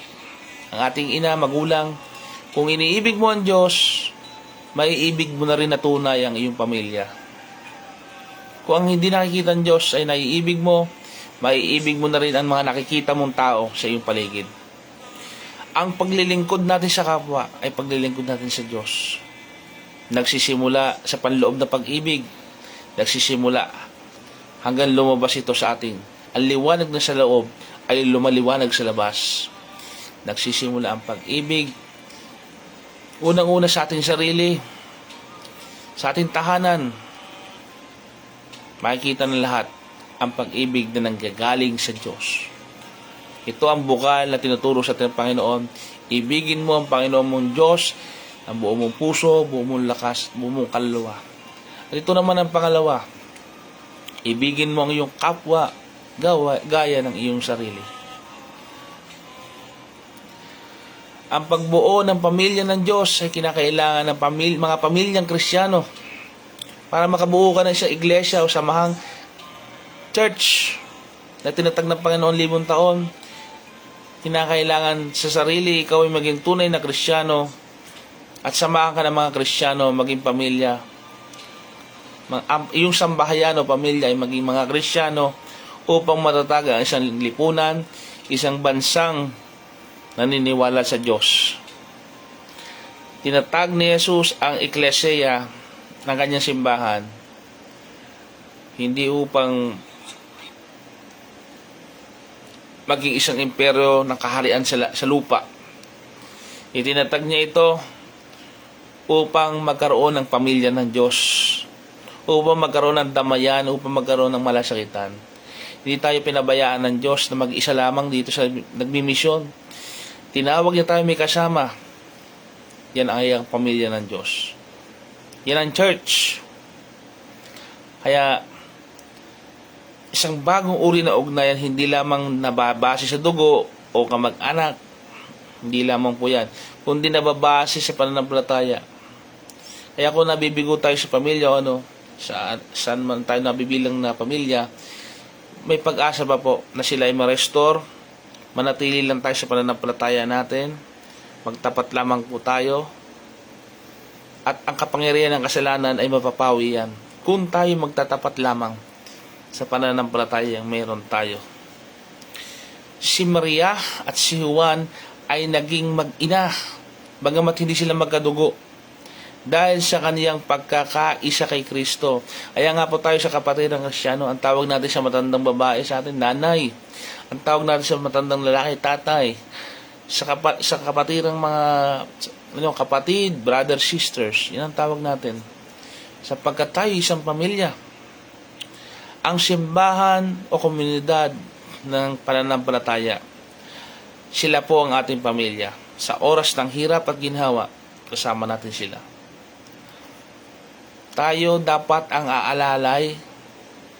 ang ating ina, magulang. Kung iniibig mo ang Diyos, maiibig mo na rin na tunay ang iyong pamilya. Kung ang hindi nakikita ang Diyos ay naiibig mo, maiibig mo na rin ang mga nakikita mong tao sa iyong paligid. Ang paglilingkod natin sa kapwa ay paglilingkod natin sa Diyos. nagsisimula sa panloob na pag-ibig, nagsisimula hanggang lumabas ito sa atin. Ang liwanag na sa loob ay lumaliwanag sa labas. Nagsisimula ang pag-ibig, unang-una sa ating sarili, sa ating tahanan. Makikita ng lahat ang pag-ibig na nanggagaling sa Diyos. Ito ang bukal na tinuturo sa ating Panginoon. Ibigin mo ang Panginoon mong Diyos ang buo mong puso, buo mong lakas, buo mong kaluluwa. At ito naman ang pangalawa. Ibigin mo ang iyong kapwa gaya ng iyong sarili. Ang pagbuo ng pamilya ng Diyos ay kinakailangan ng mga pamilyang Kristiyano para makabuo ka ng isang iglesia o samahang church na tinatag ng Panginoon 5 taon. Kinakailangan sa sarili, ikaw ay maging tunay na Kristiyano at samahan ka ng mga Kristiyano, maging pamilya. Iyong sambahayan o pamilya ay maging mga Kristiyano upang matatag ang isang lipunan, isang bansang naniniwala sa Diyos. Tinatag ni Jesus ang eklesiya ng kanyang simbahan hindi upang maging isang imperyo ng kaharian sa lupa. Itinatag niya ito upang magkaroon ng pamilya ng Diyos, upang magkaroon ng damayan, upang magkaroon ng malasakitan. Hindi tayo pinabayaan ng Diyos na mag-isa lamang dito sa nagmimisyon. Tinawag niya tayo may kasama. Yan ang pamilya ng Diyos. Yan ang church. Kaya, isang bagong uri na ugnayan, hindi lamang nababase sa dugo o kamag-anak. Hindi lamang po yan. Kundi nababase sa pananampalataya. Kaya kung nabibigo tayo sa pamilya, saan man tayo nabibilang na pamilya, may pag-asa pa po na sila ay ma-restore. Manatili lang tayo sa pananampalataya natin. Magtapat lamang po tayo. At ang kapangyarihan ng kasalanan ay mapapawi yan kung tayo magtatapat lamang sa pananampalataya yang meron tayo. Si Maria at si Juan ay naging mag-ina, bagamat hindi sila magkadugo, dahil sa kaniyang pagkakaisa kay Kristo. Kaya nga po tayo sa kapatid ng Kristiyano, ang tawag natin sa matandang babae sa atin, nanay. Ang tawag natin sa matandang lalaki, tatay. Sa kapatid ng mga kapatid, brother, sisters, yan ang tawag natin. Sapagkat tayo isang pamilya. Ang simbahan o komunidad ng pananampalataya, sila po ang ating pamilya. Sa oras ng hirap at ginhawa, kasama natin sila. Tayo dapat ang aalalay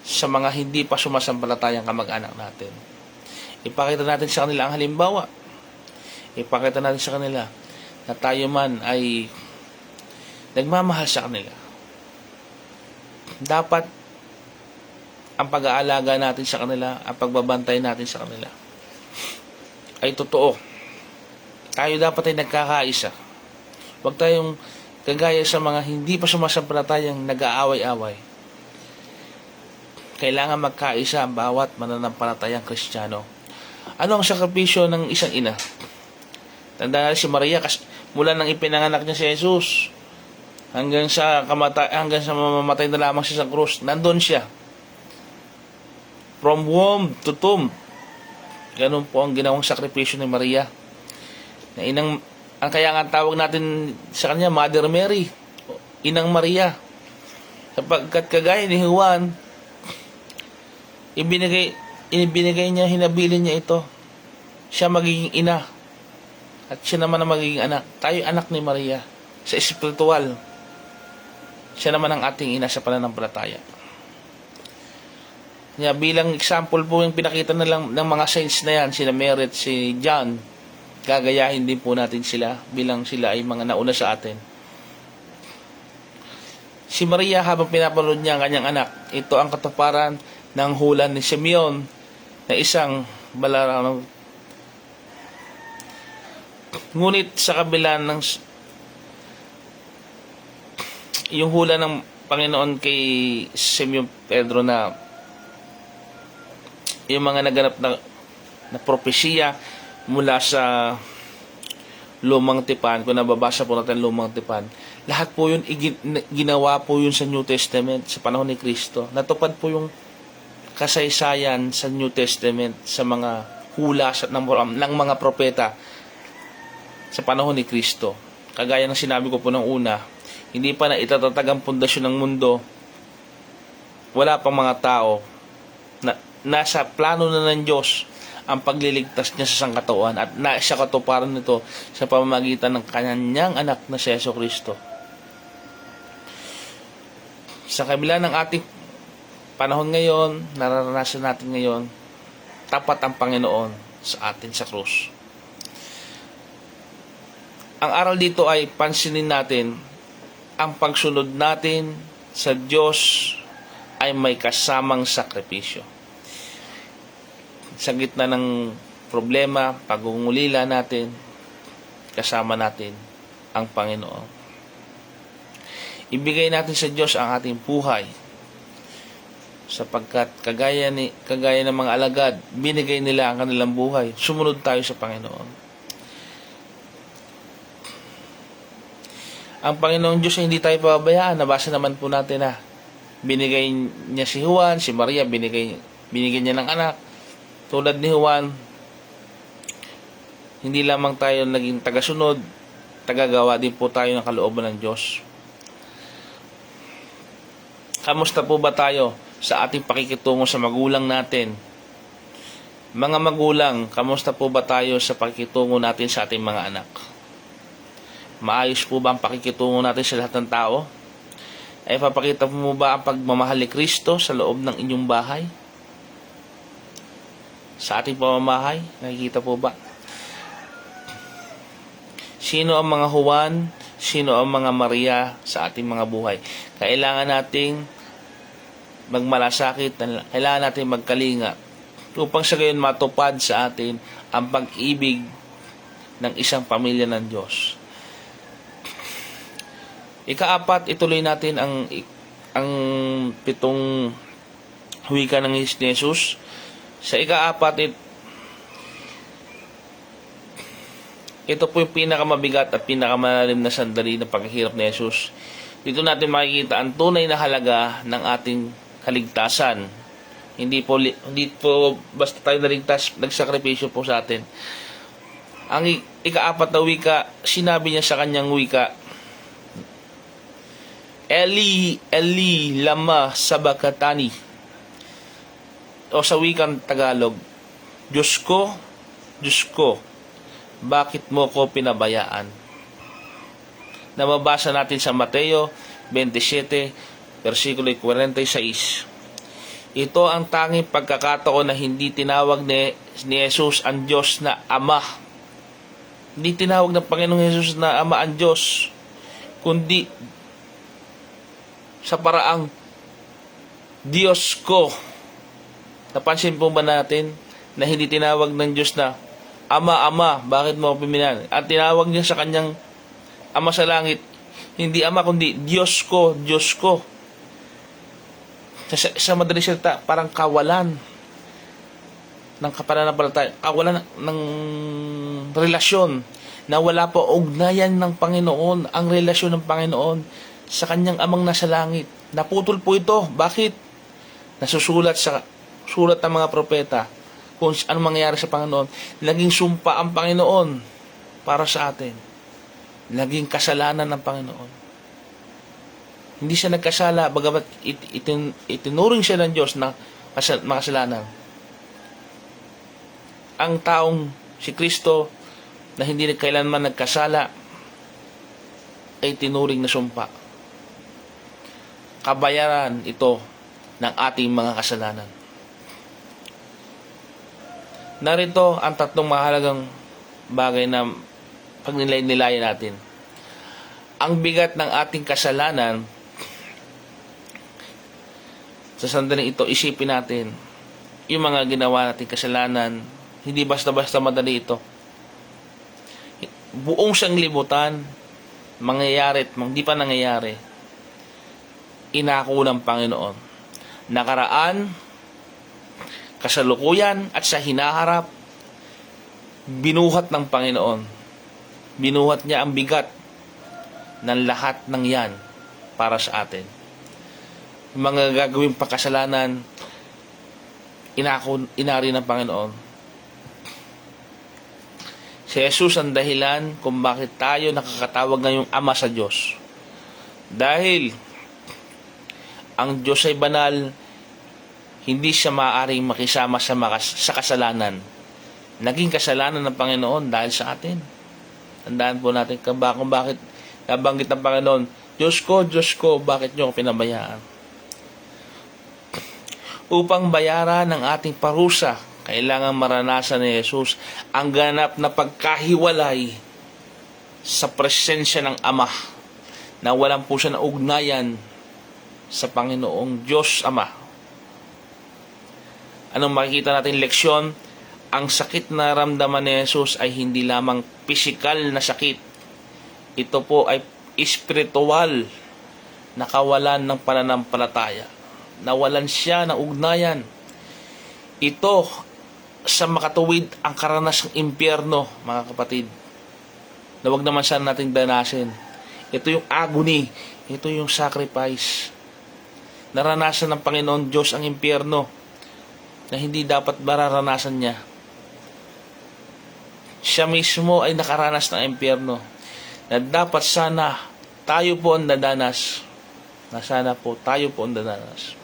sa mga hindi pa sumasampalatayang kamag-anak natin. Ipakita natin sa kanila ang halimbawa. Ipakita natin sa kanila na tayo man ay nagmamahal sa kanila. Dapat ang pag-aalaga natin sa kanila, ang pagbabantay natin sa kanila ay totoo. Tayo dapat ay nagkakaisa. Huwag tayong kagaya sa mga hindi pa sumasampalatayang nag-aaway-away. Kailangan magkaisa ang bawat mananampalatayang Kristiyano. Ano ang sakripisyo ng isang ina? Tandaan natin si Maria, mula nang ipinanganak niya si Jesus hanggang sa mamamatay na lamang siya sa krus, nandun siya. From womb to tomb. Ganun po ang ginawang sakripisyo ni Maria. Ang kaya nga tawag natin sa kanya, Mother Mary, Inang Maria. Sapagkat kagaya ni Juan, ibinigay niya, hinabilin niya ito. Siya magiging ina. At siya naman ang magiging anak. Tayo anak ni Maria sa espiritual. Siya naman ang ating ina sa pananampalataya. Kaya bilang example po yung pinakita na lang ng mga saints na yan, sina Mary at si John, gagayahin din po natin sila bilang sila ay mga nauna sa atin. Si Maria, habang pinapanood niya ang kanyang anak, ito ang katuparan ng hula ni Simeon na isang balarang. Ngunit sa kabila ng yung hula ng Panginoon kay Simeon Pedro na yung mga naganap na propesya mula sa Lumang Tipan, kung nababasa po natin Lumang Tipan, Lahat po yun, ginawa po yun sa New Testament, sa panahon ni Kristo. Natupad po yung kasaysayan sa New Testament, sa mga hula ng mga propeta sa panahon ni Kristo. Kagaya ng sinabi ko po ng una, hindi pa na itatatag ang pundasyon ng mundo, wala pang mga tao, nasa plano na ng Diyos ang pagliligtas niya sa sangkatauhan at nasa katuparan nito sa pamamagitan ng kanyang anak na si Jesucristo. Sa kabila ng ating panahon ngayon, nararanasan natin ngayon, tapat ang Panginoon sa atin sa krus. Ang aral dito ay pansinin natin ang pagsunod natin sa Diyos ay may kasamang sakripisyo. Sa gitna ng problema, pagungulila natin, kasama natin ang Panginoon. Ibigay natin sa Diyos ang ating buhay, sapagkat kagaya ng mga alagad, binigay nila ang kanilang buhay. Sumunod tayo sa Panginoon. Ang Panginoon Diyos ay hindi tayo pababayaan. Nabasa naman po natin na binigay niya si Juan, si Maria, binigay niya ng anak. Tulad ni Juan, hindi lamang tayo naging tagasunod, tagagawa din po tayo ng kalooban ng Diyos. Kamusta po ba tayo sa ating pakikitungo sa magulang natin? Mga magulang, kamusta po ba tayo sa pakikitungo natin sa ating mga anak? Maayos po ba ang pakikitungo natin sa lahat ng tao? Ay papakita mo ba ang pagmamahal ni Kristo sa loob ng inyong bahay? Sa ating pamamahay, nakikita po ba? Sino ang mga Juan? Sino ang mga Maria sa ating mga buhay? Kailangan nating magmalasakit, kailangan nating magkalinga upang sa gayon matupad sa atin ang pag-ibig ng isang pamilya ng Diyos. Ikaapat, ituloy natin ang pitong wika ng Jesus. Sa ikaapat, ito po yung pinakamabigat at pinakamalalim na sandali ng paghihirap ni Jesus. Dito natin makikita ang tunay na halaga ng ating kaligtasan. Hindi po basta tayo naligtas, nagsakripisyo po sa atin. Ang ikaapat na wika, sinabi niya sa kanyang wika, Eli, Eli, lama sabakatani. O sa wikang Tagalog, Diyos ko, bakit mo ko pinabayaan? Nababasa natin sa Mateo 27, versikulo 46. Ito ang tanging pagkakataon na hindi tinawag ni Jesus ang Diyos na Ama. Hindi tinawag ng Panginoong Jesus na Ama ang Diyos, kundi sa paraang Diyos ko. Napansin po ba natin na hindi tinawag ng Diyos na Ama, Ama, bakit mo ako piminan? At tinawag niya sa kanyang Ama sa langit, hindi Ama, kundi Diyos ko, Diyos ko. Sa madaling salita, parang kawalan ng pananampalataya, kawalan ng relasyon na wala po ugnayan ng Panginoon, ang relasyon ng Panginoon sa kanyang amang nasa langit. Naputol po ito. Bakit? Nasusulat sa sulat ng mga propeta kung ano mangyayari sa Panginoon. Naging sumpa ang Panginoon para sa atin. Naging kasalanan ng Panginoon. Hindi siya nagkasala, bagamat itinuring siya ng Diyos na makasalanan. Ang taong si Kristo na hindi kailanman nagkasala ay tinuring na sumpa. Kabayaran ito ng ating mga kasalanan. Narito ang tatlong mahalagang bagay na pagnilay-nilayan natin. Ang bigat ng ating kasalanan, sa sandaling ito, isipin natin, yung mga ginawa nating kasalanan, hindi basta-basta madali ito. Buong sanglibutan, mangyayari at hindi pa nangyayari, inako ng Panginoon. Nakaraan, kasalukuyan, at sa hinaharap, binuhat ng Panginoon. Binuhat niya ang bigat ng lahat ng yan para sa atin. Yung mga gagawing pagkasalanan, inari ng Panginoon. Si Jesus ang dahilan kung bakit tayo nakakatawag ngayong Ama sa Diyos. Dahil ang Diyos ay banal, hindi siya maaaring makisama sa kasalanan. Naging kasalanan ng Panginoon dahil sa atin. Tandaan po natin kung bakit nabanggit ng Panginoon, Diyos ko, bakit niyo ako pinabayaan? Upang bayaran ng ating parusa, kailangan maranasan ni Jesus ang ganap na pagkahiwalay sa presensya ng Ama, na walang po siya na ugnayan sa Panginoong Diyos Ama. Anong makikita natin leksyon? Ang sakit na ramdaman ni Jesus ay hindi lamang pisikal na sakit. Ito po ay espiritual na kawalan ng pananampalataya. Nawalan siya ng ugnayan. Ito sa makatuwid ang karanasang impyerno, mga kapatid, na huwag naman sana nating danasin. Ito yung agony, ito yung sacrifice. Naranasan ng Panginoon Diyos ang impyerno na hindi dapat mararanasan niya. Siya mismo ay nakaranas ng impyerno na dapat sana tayo po ang dadanas. Na sana po tayo po ang dadanas.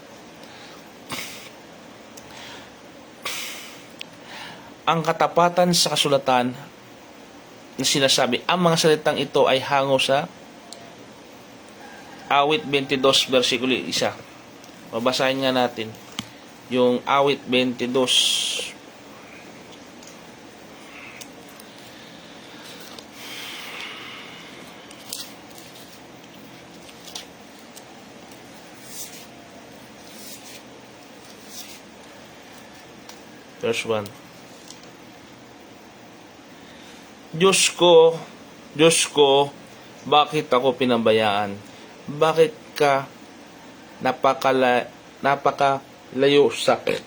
Ang katapatan sa kasulatan na sinasabi, ang mga salitang ito ay hango sa Awit 22, versikulo 1. Babasahin nga natin yung Awit 22. Verse 1. Diyos ko, bakit ako pinabayaan? Bakit ka napakalayo sa akin?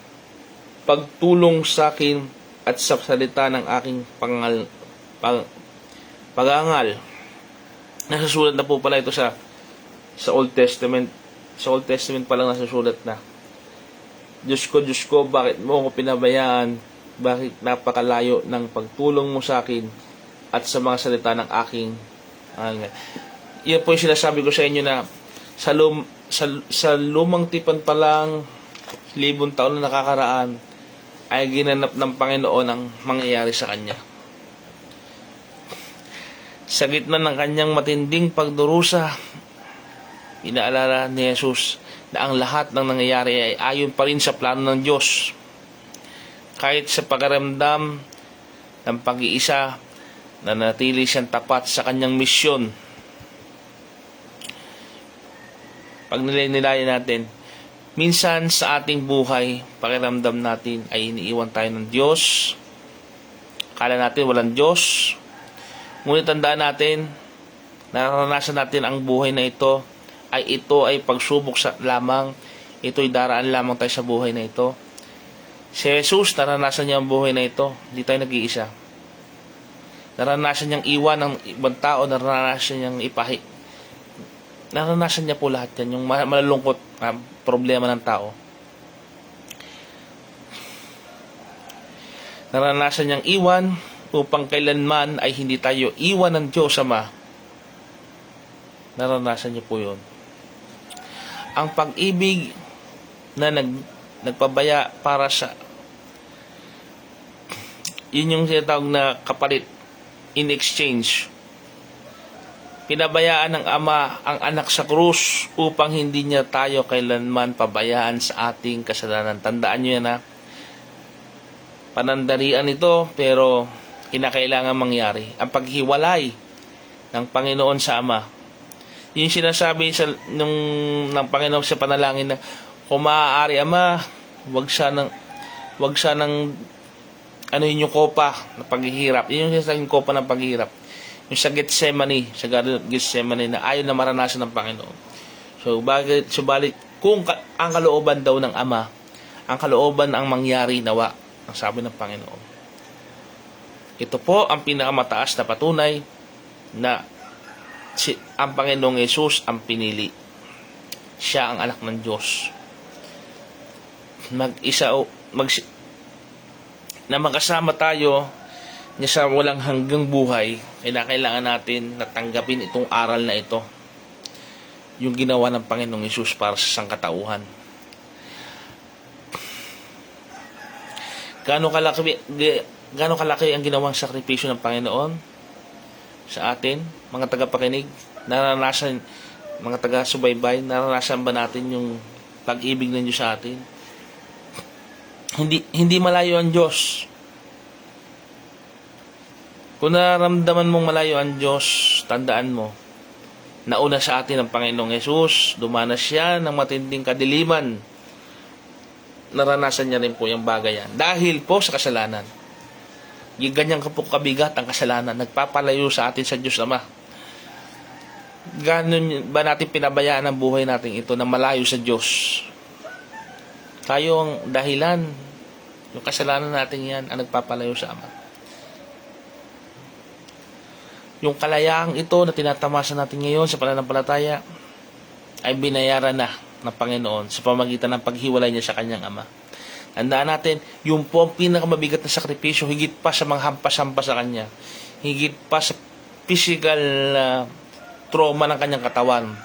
Pagtulong sa akin at sa salita ng aking pagangal. Nasusulat na po pala ito sa Old Testament. Sa Old Testament pa lang nasusulat na. Diyos ko, bakit mo ako pinabayaan? Bakit napakalayo ng pagtulong mo sa akin at sa mga salita ng aking yan po yung sinasabi ko sa inyo na sa lumang tipan pa lang, 1,000 taon na nakakaraan, ay ginanap ng Panginoon ang mangyayari sa Kanya. Sa gitna ng Kanyang matinding pagdurusa, inaalala ni Jesus na ang lahat ng nangyayari ay ayon pa rin sa plano ng Diyos. Kahit sa pagaramdam ng pag-iisa, na natili siyang tapat sa kanyang misyon. Pag nilay-nilayan natin, minsan sa ating buhay, pakiramdam natin ay iniiwan tayo ng Diyos. Akala natin walang Diyos. Ngunit tandaan natin, naranasan natin ang buhay na ito ay pagsubok lamang. Ito'y daraan lamang tayo sa buhay na ito. Si Jesus, naranasan niya ang buhay na ito. Hindi tayo nag-iisa. Naranasan niyang iwan ng ibang tao, naranasan niyang ipahi. Naranasan niya po lahat yan, yung malulungkot na problema ng tao. Naranasan niyang iwan upang kailanman ay hindi tayo iwan ng Diyos Ama. Naranasan niya po yun. Ang pag-ibig na nagpabaya para sa yun yung sinatawag na kapalit, in exchange. Pinabayaan ng Ama ang anak sa krus upang hindi niya tayo kailanman pabayaan sa ating kasalanan. Tandaan niyo yan, ha. Panandalian ito, pero kinakailangan mangyari. Ang paghiwalay ng Panginoon sa Ama. Yung sinasabi ng Panginoon sa panalangin na kung maaari, Ama, wag sanang ano yun yung kopa na paghihirap. Yun yung sinasabi yung kopa ng paghihirap. Yung sa Gethsemane, sa Garden of Gethsemane na ayaw na maranasan ng Panginoon. Subalit, kung ang kalooban daw ng Ama, ang kalooban ang mangyari nawa, ang sabi ng Panginoon. Ito po ang pinakamataas na patunay na ang Panginoong Yesus ang pinili. Siya ang anak ng Diyos. Na magkasama tayo niya sa walang hanggang buhay, kailangan natin natanggapin itong aral na ito. Yung ginawa ng Panginoong Yesus para sa sangkatauhan. Gaano kalaki ang ginawang sakripisyo ng Panginoon sa atin, mga tagapakinig, mga taga-subaybay, naranasan ba natin yung pag-ibig ng Diyos sa atin? Hindi malayo ang Diyos. Kung nararamdaman mong malayo ang Diyos, tandaan mo, nauna sa atin ang Panginoong Yesus, dumanas siya ng matinding kadiliman. Naranasan niya rin po yung bagay yan. Dahil po sa kasalanan. Ganyan po kabigat ang kasalanan. Nagpapalayo sa atin sa Diyos Ama. Ganon ba natin pinabayaan ang buhay natin ito na malayo sa Diyos? Tayo ang dahilan. Yung kasalanan natin yan ang nagpapalayo sa Ama. Yung kalayaang ito na tinatamasa natin ngayon sa pananampalataya ay binayaran na ng Panginoon sa pamagitan ng paghiwalay niya sa kanyang Ama. Tandaan natin, yung po ang pinakamabigat na sakripisyo, higit pa sa mga hampas-hampas sa kanya, higit pa sa physical trauma ng kanyang katawan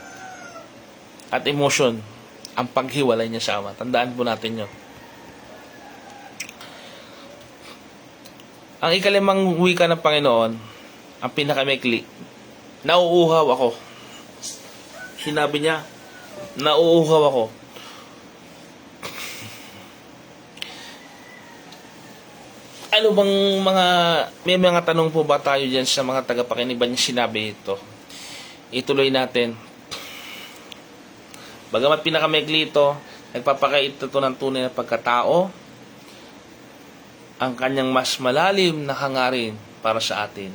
at emotion, ang paghiwalay niya sa Ama. Tandaan po natin yun. Ang ikalimang wika ng Panginoon, ang pinakamaikli, nauuhaw ako. Sinabi niya, nauuhaw ako. Ano bang may mga tanong po ba tayo dyan sa mga tagapakinig ba niya sinabi ito? Ituloy natin. Bagamat pinakamaikli ito, nagpapakita ito ng tunay na pagkatao, ang kanyang mas malalim na hangarin para sa atin.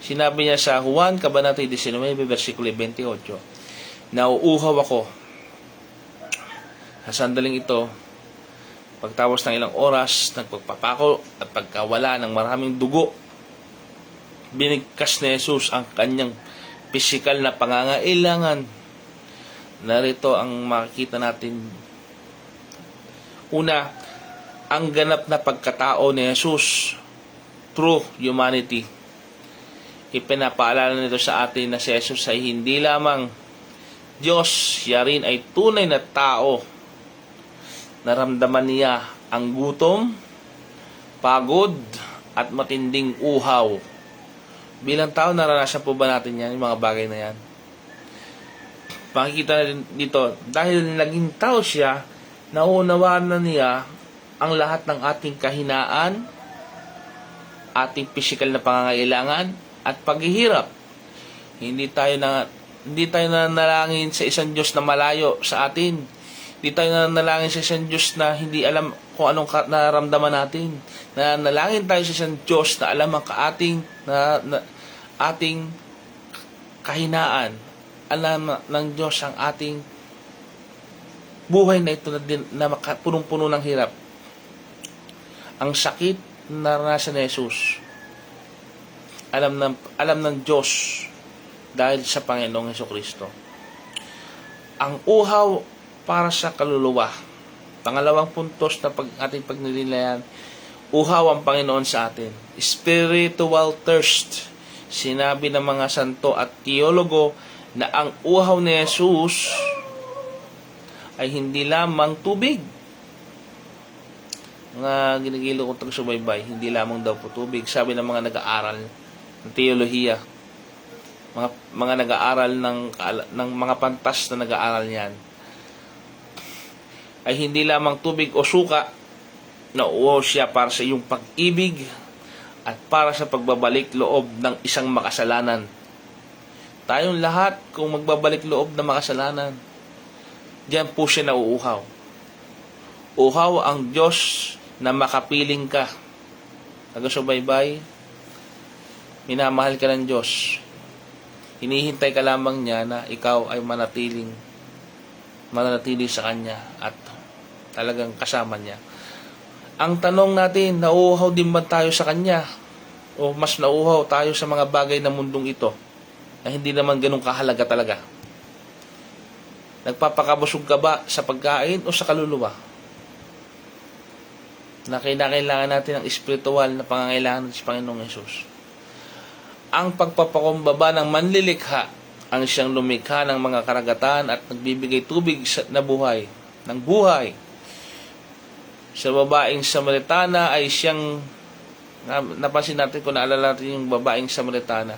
Sinabi niya sa Juan, Kabanata 19, versikulo 28, nauuhaw ako. Sa sandaling ito, pagtapos ng ilang oras, nagpagpapako at pagkawala ng maraming dugo, binigkas ni Jesus ang kanyang pisikal na pangangailangan. Narito ang makikita natin. Una, ang ganap na pagkatao ni Jesus, true humanity. Ipinapaalala nito sa atin na si Jesus ay hindi lamang Diyos, siya rin ay tunay na tao. Naramdaman niya ang gutom, pagod, at matinding uhaw. Bilang tao, naranasan po ba natin yan, yung mga bagay na yan? Makikita natin dito, dahil naging tao siya, nauunawaan na niya ang lahat ng ating kahinaan, ating pisikal na pangangailangan, at paghihirap. Hindi tayo nanalangin sa isang Diyos na malayo sa atin. Hindi tayo nanalangin sa isang Diyos na hindi alam kung anong nararamdaman natin. Nanalangin tayo sa isang Diyos na alam ang ating kahinaan. Alam ng Diyos ang ating buhay na ito na punong-puno ng hirap. Ang sakit na naranasan ni Jesus, alam ng Diyos dahil sa Panginoong Hesukristo. Ang uhaw para sa kaluluwa. Pangalawang puntos na ating pagnilinayan, uhaw ang Panginoon sa atin. Spiritual thirst. Sinabi ng mga santo at teologo na ang uhaw ni Jesus ay hindi lamang tubig. Mga ginigilo kong taga-subaybay, hindi lamang daw po tubig. Sabi ng mga nag-aaral ng teolohiya, mga nag-aaral ng mga pantas na nag-aaral niyan, ay hindi lamang tubig o suka na uhaw siya para sa iyong pag-ibig at para sa pagbabalik loob ng isang makasalanan. Tayong lahat, kung magbabalik loob ng makasalanan, diyan po siya nauuhaw. Uhaw ang Diyos na makapiling ka. Taga-subaybay, minamahal ka ng Diyos. Hinihintay ka lamang niya na ikaw ay manatili sa Kanya at talagang kasama niya. Ang tanong natin, nauuhaw din ba tayo sa Kanya? O mas nauuhaw tayo sa mga bagay ng mundong ito? na hindi naman ganun kahalaga talaga. Nagpapakabusog ka ba sa pagkain o sa kaluluwa? Na kailangan natin ng espiritual na pangangailangan ng Panginoong Hesus. Ang pagpapakumbaba ng manlilikha, ang siyang lumikha ng mga karagatan at nagbibigay tubig na buhay, ng buhay. Sa babaeng Samaritana ay siyang, napansin natin kung naalala natin yung babaeng Samaritana,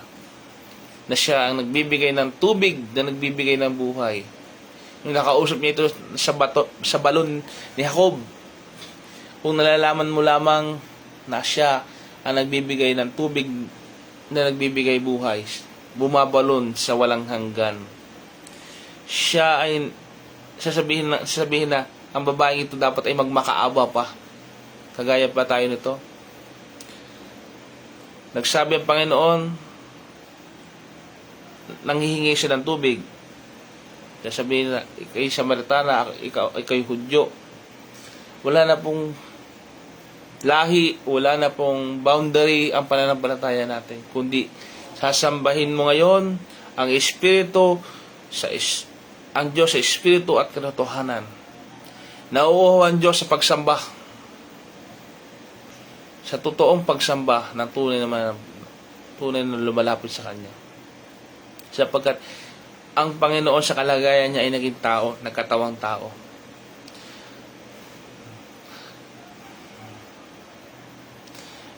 na siya ang nagbibigay ng tubig na nagbibigay ng buhay. Yung nakausap niya ito sa balon ni Jacob. Kung nalalaman mo lamang na siya ang nagbibigay ng tubig na nagbibigay buhay, bumabalon sa walang hanggan. Siya ay sasabihin na ang babaeng ito dapat ay magmakaawa pa. Kagaya pa tayo nito. Nagsabi ang Panginoon, nanghihingi siya ng tubig. Sasabihin na, ikay Samaritana, ikay Hudyo. Wala na pong lahi, wala na pong boundary ang pananampalataya natin. Kundi, sasambahin mo ngayon ang Espiritu, ang Diyos sa Espiritu at katotohanan. Nauuhaw ang Diyos sa pagsamba. Sa totoong pagsamba ng tunay na lumalapit sa Kanya. Sapagkat ang Panginoon sa kalagayan niya ay naging tao, nagkatawang tao.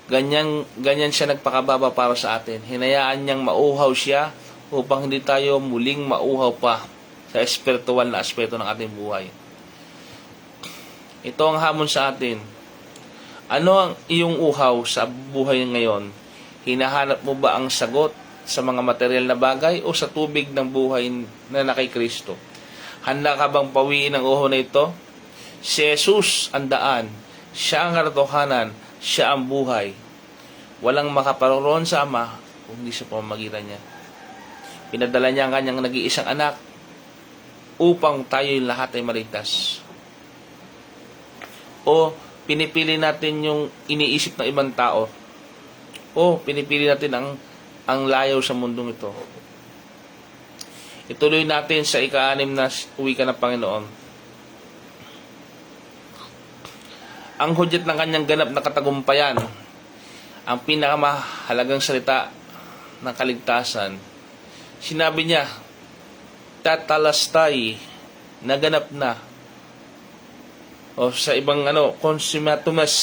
Ganyan siya nagpakababa para sa atin. Hinayaan niyang mauhaw siya upang hindi tayo muling mauhaw pa sa espiritual na aspeto ng ating buhay. Ito ang hamon sa atin. Ano ang iyong uhaw sa buhay ngayon? Hinahanap mo ba ang sagot sa mga material na bagay o sa tubig ng buhay na kay Kristo? Handa ka bang pawiin ang uhaw na ito? Si Jesus ang daan, siya ang katotohanan, siya ang buhay. Walang makaparoon sa Ama kung hindi sa pamamagitan niya. Pinadala niya ang kanyang nag-iisang anak upang tayo lahat ay maligtas. O pinipili natin yung iniisip ng ibang tao, o pinipili natin ang layaw sa mundong ito. Ituloy natin sa ika-6 na wika ng Panginoon. Ang hudyat ng kanyang ganap na katagumpayan, ang pinakamahalagang salita ng kaligtasan. Sinabi niya, tatalastay, naganap na. O sa ibang consummatus.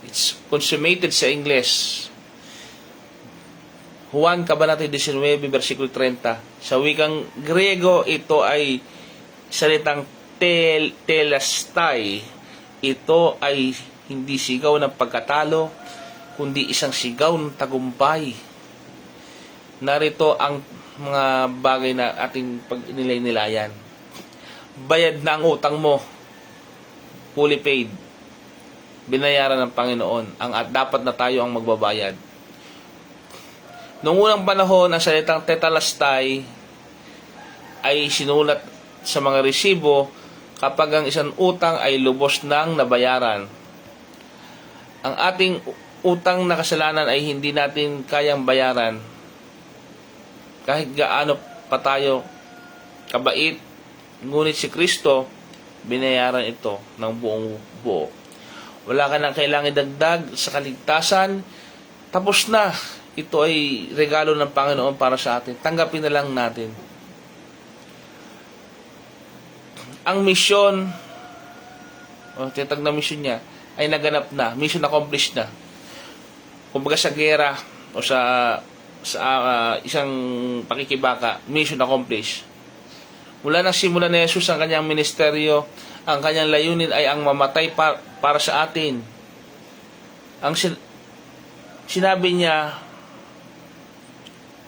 It's consummated sa English. Juan Kabanata 19, versikulo 30. Sa wikang Grego, ito ay salitang telastai. Ito ay hindi sigaw ng pagkatalo, kundi isang sigaw ng tagumpay. Narito ang mga bagay na ating pag-nilay-nilayan. Bayad na ang utang mo. Fully paid. Binayaran ng Panginoon. At dapat na tayo ang magbabayad. Noong unang panahon, ang salitang tetelestai ay sinulat sa mga resibo kapag ang isang utang ay lubos nang nabayaran. Ang ating utang na kasalanan ay hindi natin kayang bayaran. Kahit gaano pa tayo kabait, ngunit si Kristo, binayaran ito ng buong buo. Wala ka nang kailangan idagdag sa kaligtasan. Tapos na. Ito ay regalo ng Panginoon para sa atin. Tanggapin na lang natin. Ang misyon, tinatag na misyon niya, ay naganap na. Mission accomplished na. Kumbaga sa gera o sa isang pakikibaka, mission accomplished. Mula nang simula ni Jesus ang kanyang ministeryo, ang kanyang layunin ay ang mamatay para sa atin. Ang sinabi niya,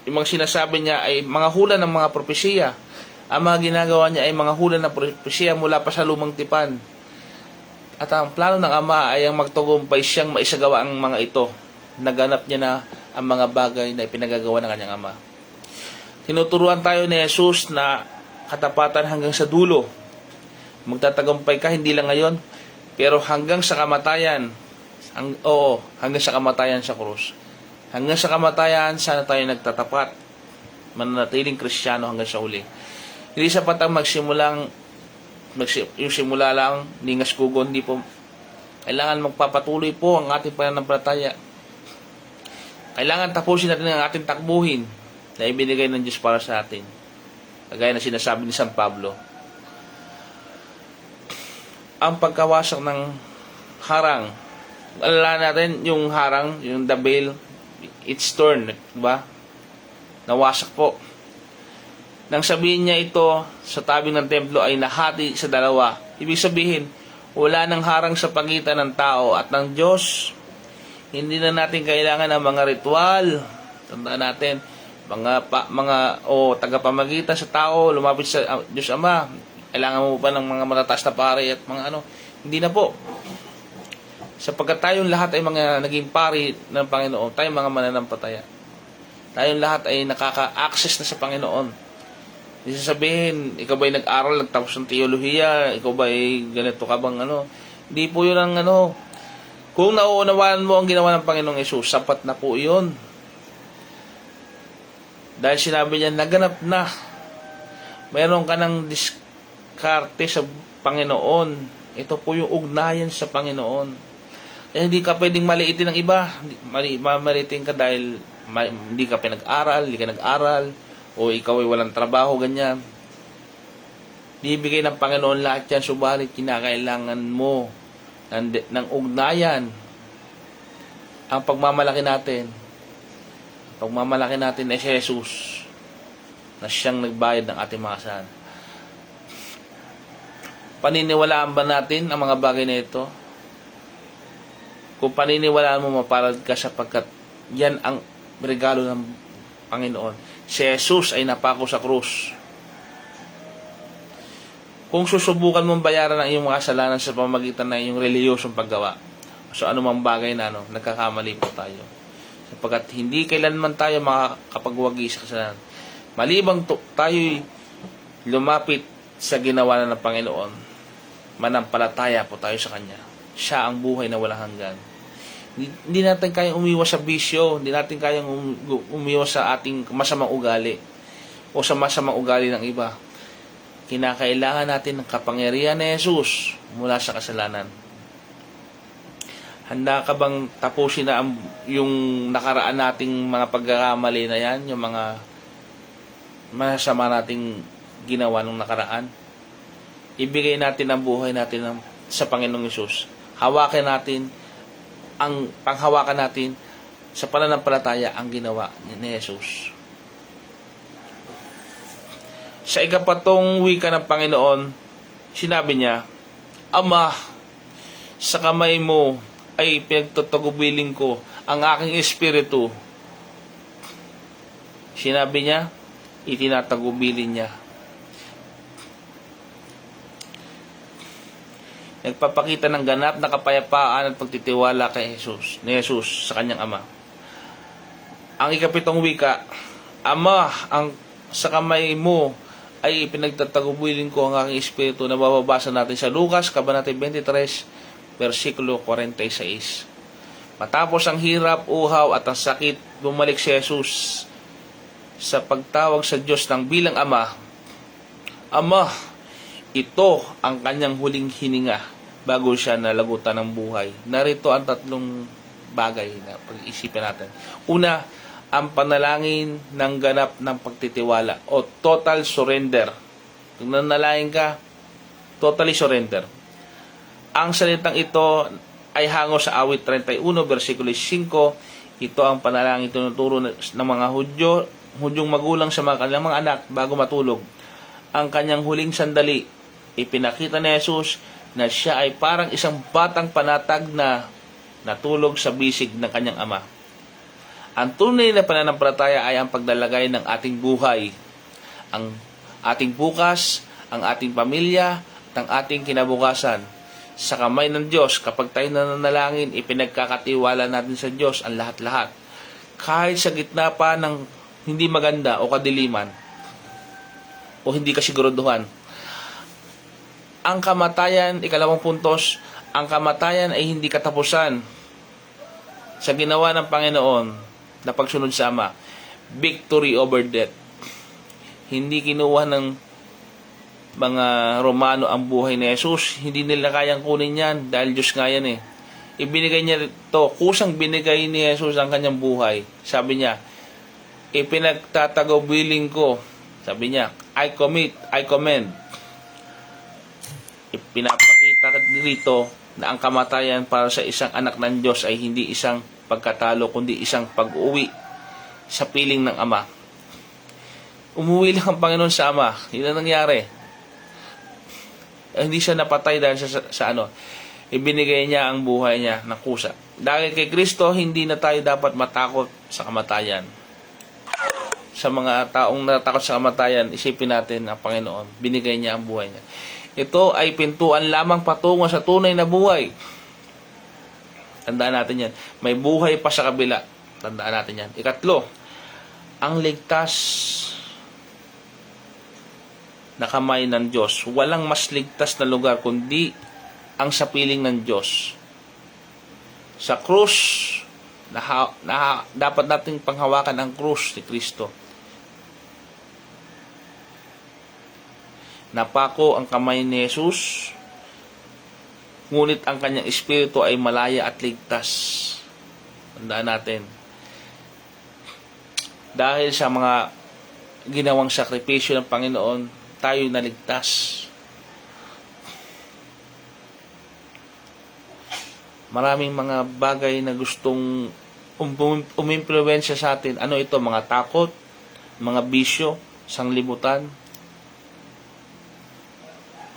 yung mga sinasabi niya ay mga hula ng mga propesiya. Ang mga ginagawa niya ay mga hula ng propesiya mula pa sa lumang tipan. At ang plano ng Ama ay ang magtagumpay siyang maisagawa ang mga ito. Naganap niya na ang mga bagay na ipinagagawa ng kanyang Ama. Tinuturuan tayo ni Jesus na katapatan hanggang sa dulo. Magtatagumpay ka hindi lang ngayon, pero hanggang sa kamatayan. Hanggang sa kamatayan sa krus. Hanggang sa kamatayan, sana tayo nagtatapat, mananatiling Kristiyano hanggang sa huli. Hindi sapat ang yung simula lang, ningas kugo, hindi po. Kailangan magpapatuloy po ang ating pananampalataya. Kailangan tapusin natin ang ating takbuhin na ibinigay ng Diyos para sa atin. Kagaya na sinasabi ni San Pablo. Ang pagkawasak ng harang. Alala natin yung harang, yung the veil, it's torn, diba? Nawasak po. Nang sabihin niya ito sa tabi ng templo ay nahati sa dalawa. Ibig sabihin, wala nang harang sa pagitan ng tao at ng Diyos. Hindi na natin kailangan ng mga ritual. Tandaan natin, tagapamagitan sa tao, lumapit sa Diyos Ama. Kailangan mo pa ng mga matataas na pari at mga ano. Hindi na po. Sapagkat tayong lahat ay mga naging pari ng Panginoon, tayong mga mananampataya. Tayong lahat ay nakaka-access na sa Panginoon. Hindi sasabihin, ikaw ba'y nag-aral, nagtapos ng teolohiya, ikaw ba'y ganito ka bang ano. Hindi po yun ang ano. Kung nauunawaan mo ang ginawa ng Panginoong Yesus, sapat na po yun. Dahil sinabi niya, naganap na. Mayroon ka ng diskarte sa Panginoon. Ito po yung ugnayan sa Panginoon. Eh, hindi ka pwedeng maliitin ng iba. Maliitin ka dahil hindi ka pinag-aral, hindi ka nag-aral, o ikaw ay walang trabaho, ganyan. Bibigay ng Panginoon lahat yan, subalit kinakailangan mo ng ugnayan. Ang pagmamalaki natin ay si Jesus, na siyang nagbayad ng ating mga kasalanan. Paniniwalaan ba natin ang mga bagay na ito? Kung paniniwalaan mo, mapalad ka sapagkat yan ang regalo ng Panginoon. Si Jesus ay napako sa krus. Kung susubukan mong bayaran ang iyong mga kasalanan sa pamamagitan ng iyong reliyosong paggawa, so anumang bagay na nagkakamali po tayo. Sapagkat hindi kailanman tayo makakapagwagi sa kasalanan. Malibang tayo'y lumapit sa ginawa na ng Panginoon, manampalataya po tayo sa Kanya. Siya ang buhay na walang hanggan. Hindi natin kayang umiwas sa bisyo, hindi natin kayang umiwas sa ating masamang ugali o sa masamang ugali ng iba. Kinakailangan natin ng kapangyarihan ni Jesus mula sa kasalanan. Handa ka bang tapusin na yung nakaraan nating mga pagkakamali na yan, yung mga masama nating ginawa nung nakaraan? Ibigay natin ang buhay natin sa Panginoong Yesus. Panghawakan natin sa pananampalataya ang ginawa ni Jesus. Sa ikapatong wika ng Panginoon, sinabi niya, Ama, sa kamay mo ay pinagtatagubilin ko ang aking espiritu. Sinabi niya, itinatagubilin niya. Nagpapakita ng ganap na kapayapaan at pagtitiwala kay Jesus, ni Jesus sa kanyang Ama. Ang ikapitong wika, Ama, sa kamay mo ay pinagtatagubilin ko ang aking espiritu, na mababasa natin sa Lucas, Kabanata 23, versikulo 46. Matapos ang hirap, uhaw at ang sakit, bumalik si Jesus sa pagtawag sa Diyos ng bilang Ama. Ama, ito ang kanyang huling hininga bago siya nalagutan ng buhay. Narito ang tatlong bagay na pag-iisipin natin. Una, ang panalangin ng ganap ng pagtitiwala o total surrender. Kung nanalangin ka, totally surrender. Ang salitang ito ay hango sa awit 31, versikulo 5. Ito ang panalangin tinuturo ng mga Hudyong magulang sa mga kanilang mga anak bago matulog. Ang kanyang huling sandali, ipinakita ni Jesus na siya ay parang isang batang panatag na natulog sa bisig ng kanyang ama. Ang tunay na pananampalataya ay ang paglalagay ng ating buhay, ang ating bukas, ang ating pamilya, at ang ating kinabukasan sa kamay ng Diyos. Kapag tayo nananalangin, ipinagkakatiwala natin sa Diyos ang lahat-lahat. Kahit sa gitna pa ng hindi maganda o kadiliman o hindi kasiguraduhan. Ang kamatayan, ikalawang puntos, ang kamatayan ay hindi katapusan sa ginawa ng Panginoon. na pagsunod sa Ama. Victory over death. Hindi kinuha ng mga Romano ang buhay ni Jesus. Hindi nila kayang kunin yan dahil Diyos nga yan eh. Ibinigay niya ito. Kusang binigay ni Jesus ang kanyang buhay. Sabi niya, ipinagtatagubilin ko. Sabi niya, I commend. Ipinapakita dito na ang kamatayan para sa isang anak ng Diyos ay hindi isang pagkatalo, kundi isang pag-uwi sa piling ng Ama. Umuwi lang ang Panginoon sa Ama. Yun ang nangyari. Hindi siya napatay dahil sa ano. Ibinigay niya ang buhay niya ng kusa. Dahil kay Kristo, hindi na tayo dapat matakot sa kamatayan. Sa mga taong natakot sa kamatayan, isipin natin ang Panginoon. Binigay niya ang buhay niya. Ito ay pintuan lamang patungo sa tunay na buhay. Tandaan natin yan. May buhay pa sa kabila. Tandaan natin yan. Ikatlo, ang ligtas na kamay ng Diyos. Walang mas ligtas na lugar kundi ang sa piling ng Diyos. Sa krus, dapat nating panghawakan ang krus ni Kristo. Napako ang kamay ni Jesus, ngunit ang kanyang espiritu ay malaya at ligtas. Tandaan natin. Dahil sa mga ginawang sakripisyo ng Panginoon, tayo naligtas. Maraming mga bagay na gustong umimpluwensya sa atin. Ano ito? Mga takot, mga bisyo, sanglibutan,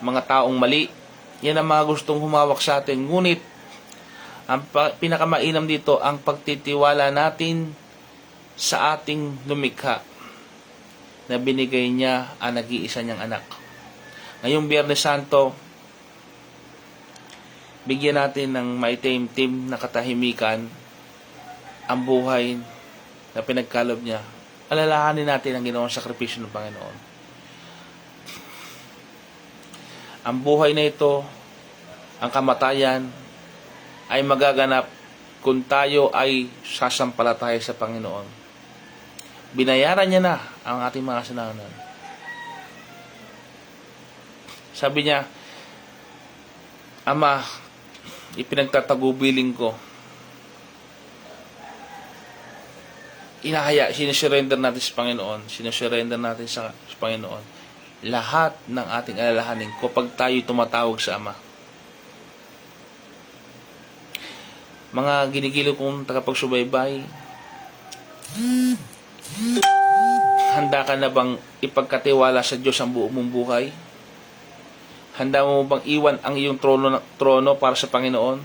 mga taong mali. Yan ang mga gustong humawak sa atin. Ngunit, ang pinakamainam dito, ang pagtitiwala natin sa ating lumikha na binigay niya ang nag-iisa niyang anak. Ngayong Biyernes Santo, bigyan natin ng maitim-tim na katahimikan ang buhay na pinagkalob niya. Alalahanin natin ang ginawang sakripisyo ng Panginoon. Ang buhay na ito, ang kamatayan, ay magaganap kung tayo ay sasampalataya sa Panginoon. Binayaran niya na ang ating mga kasalanan. Sabi niya, Ama, ipinagtatagubilin ko. Sinusurrender natin sa Panginoon. Sinusurrender natin sa Panginoon. Lahat ng ating alalahanin kapag tayo tumatawag sa Ama. Mga ginigilo kong tagapagsubaybay, handa ka na bang ipagkatiwala sa Diyos ang buong mong buhay? Handa mo bang iwan ang iyong trono para sa Panginoon?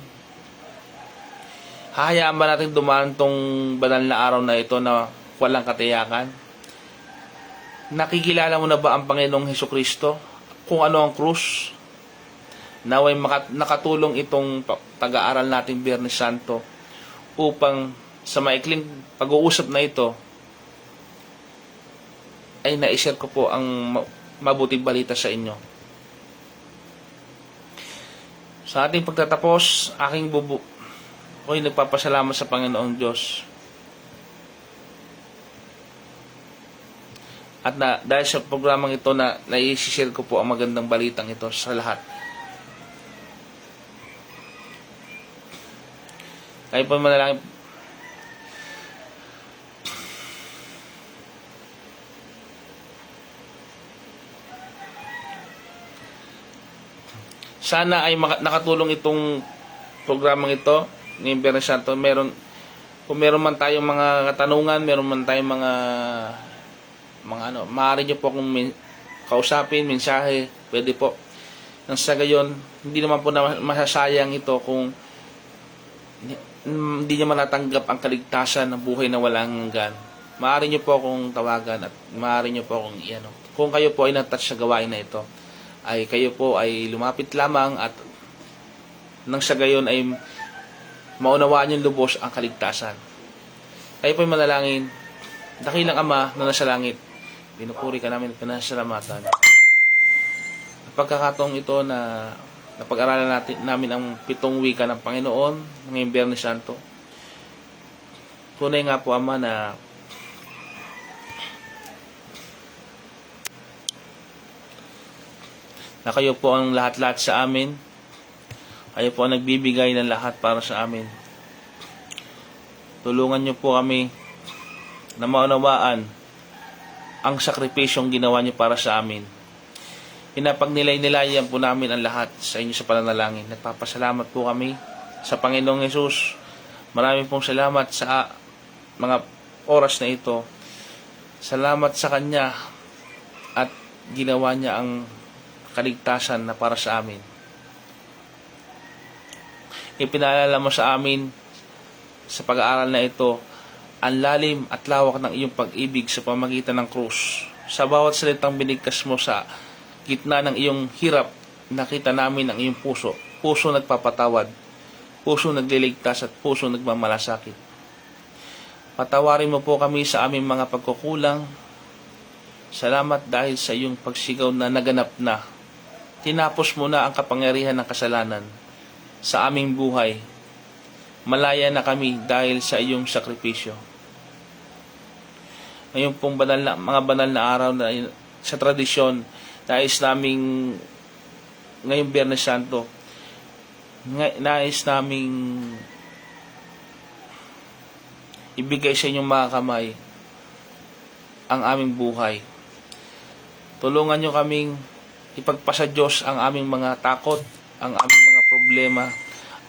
Hahayaan ba natin dumaan tong banal na araw na ito na walang katiyakan? Nakikilala mo na ba ang Panginoong Hesukristo? Kung ano ang krus? Naway nakatulong itong pag-aaral nating Biyernes Santo upang sa maikling pag-uusap na ito ay na-share ko po ang mabuting balita sa inyo. Sa ating pagtatapos, ako'y nagpapasalamat sa Panginoong Diyos. At dahil sa programang ito na i-share ko po ang magandang balitang ito sa lahat. Kayo po manalangin. Sana ay nakatulong itong programang ito ng Biyernes Santo. Kung meron man tayong mga katanungan, meron man tayong mga maaari nyo po kung kausapin, mensahe, pwede po. Nang sa gayon, hindi naman po na masasayang ito kung hindi nyo manatanggap ang kaligtasan ng buhay na walang hanggan. Maaari nyo po akong tawagan at maaari nyo po akong kung kayo po ay natouch sa gawain na ito, ay kayo po ay lumapit lamang at nang sa gayon ay maunawaan yung lubos ang kaligtasan. Kayo po ay manalangin. Dakilang Ama na nasa langit, pinupuri ka namin at pinasasalamatan. Pagkakataong ito na napag-aralan namin ang 7 wika ng Panginoon ngayong Biyernes Santo. Tunay nga po, Ama, na kayo po ang lahat-lahat sa amin. Kayo po ang nagbibigay ng lahat para sa amin. Tulungan niyo po kami na maunawaan ang sakripisyong ginawa niyo para sa amin. Pinapagnilay-nilayan po namin ang lahat sa inyo sa pananalangin. Nagpapasalamat po kami sa Panginoong Hesus. Maraming pong salamat sa mga oras na ito. Salamat sa Kanya at ginawa niya ang kaligtasan na para sa amin. Ipinaalala mo sa amin sa pag-aaral na ito ang lalim at lawak ng iyong pag-ibig sa pamagitan ng krus. Sa bawat salitang binigkas mo sa gitna ng iyong hirap, nakita namin ang iyong puso. Puso nagpapatawad, puso nagliligtas at puso nagmamalasakit. Patawarin mo po kami sa aming mga pagkukulang. Salamat dahil sa iyong pagsigaw na naganap na. Tinapos mo na ang kapangyarihan ng kasalanan sa aming buhay. Malaya na kami dahil sa iyong sakripisyo. Ngayon pong mga banal na araw na sa tradisyon, nais naming ngayong Biyernes Santo, nais naming ibigay sa inyong mga kamay ang aming buhay. Tulungan nyo kaming ipagpasa Diyos ang aming mga takot, ang aming mga problema,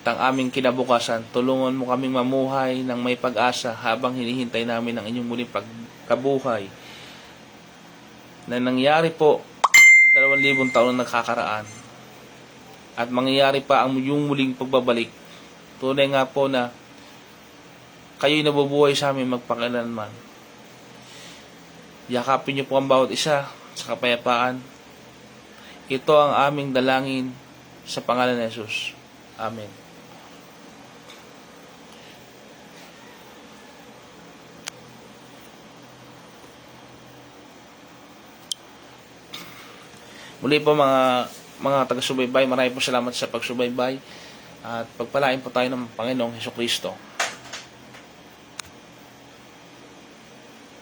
at ang aming kinabukasan. Tulungan mo kaming mamuhay ng may pag-asa habang hinihintay namin ang inyong muling pagkabuhay na nangyari po 2,000 taon na nakakaraan at mangyayari pa ang yung muling pagbabalik. Tunay nga po na kayo'y nabubuhay sa amin magpakailanman. Yakapin niyo po ang bawat isa sa kapayapaan. Ito ang aming dalangin sa pangalan ni Jesus. Amen. Muli po mga taga-subaybay, maraming po salamat sa pagsubaybay at pagpalain po tayo ng Panginoong Hesukristo.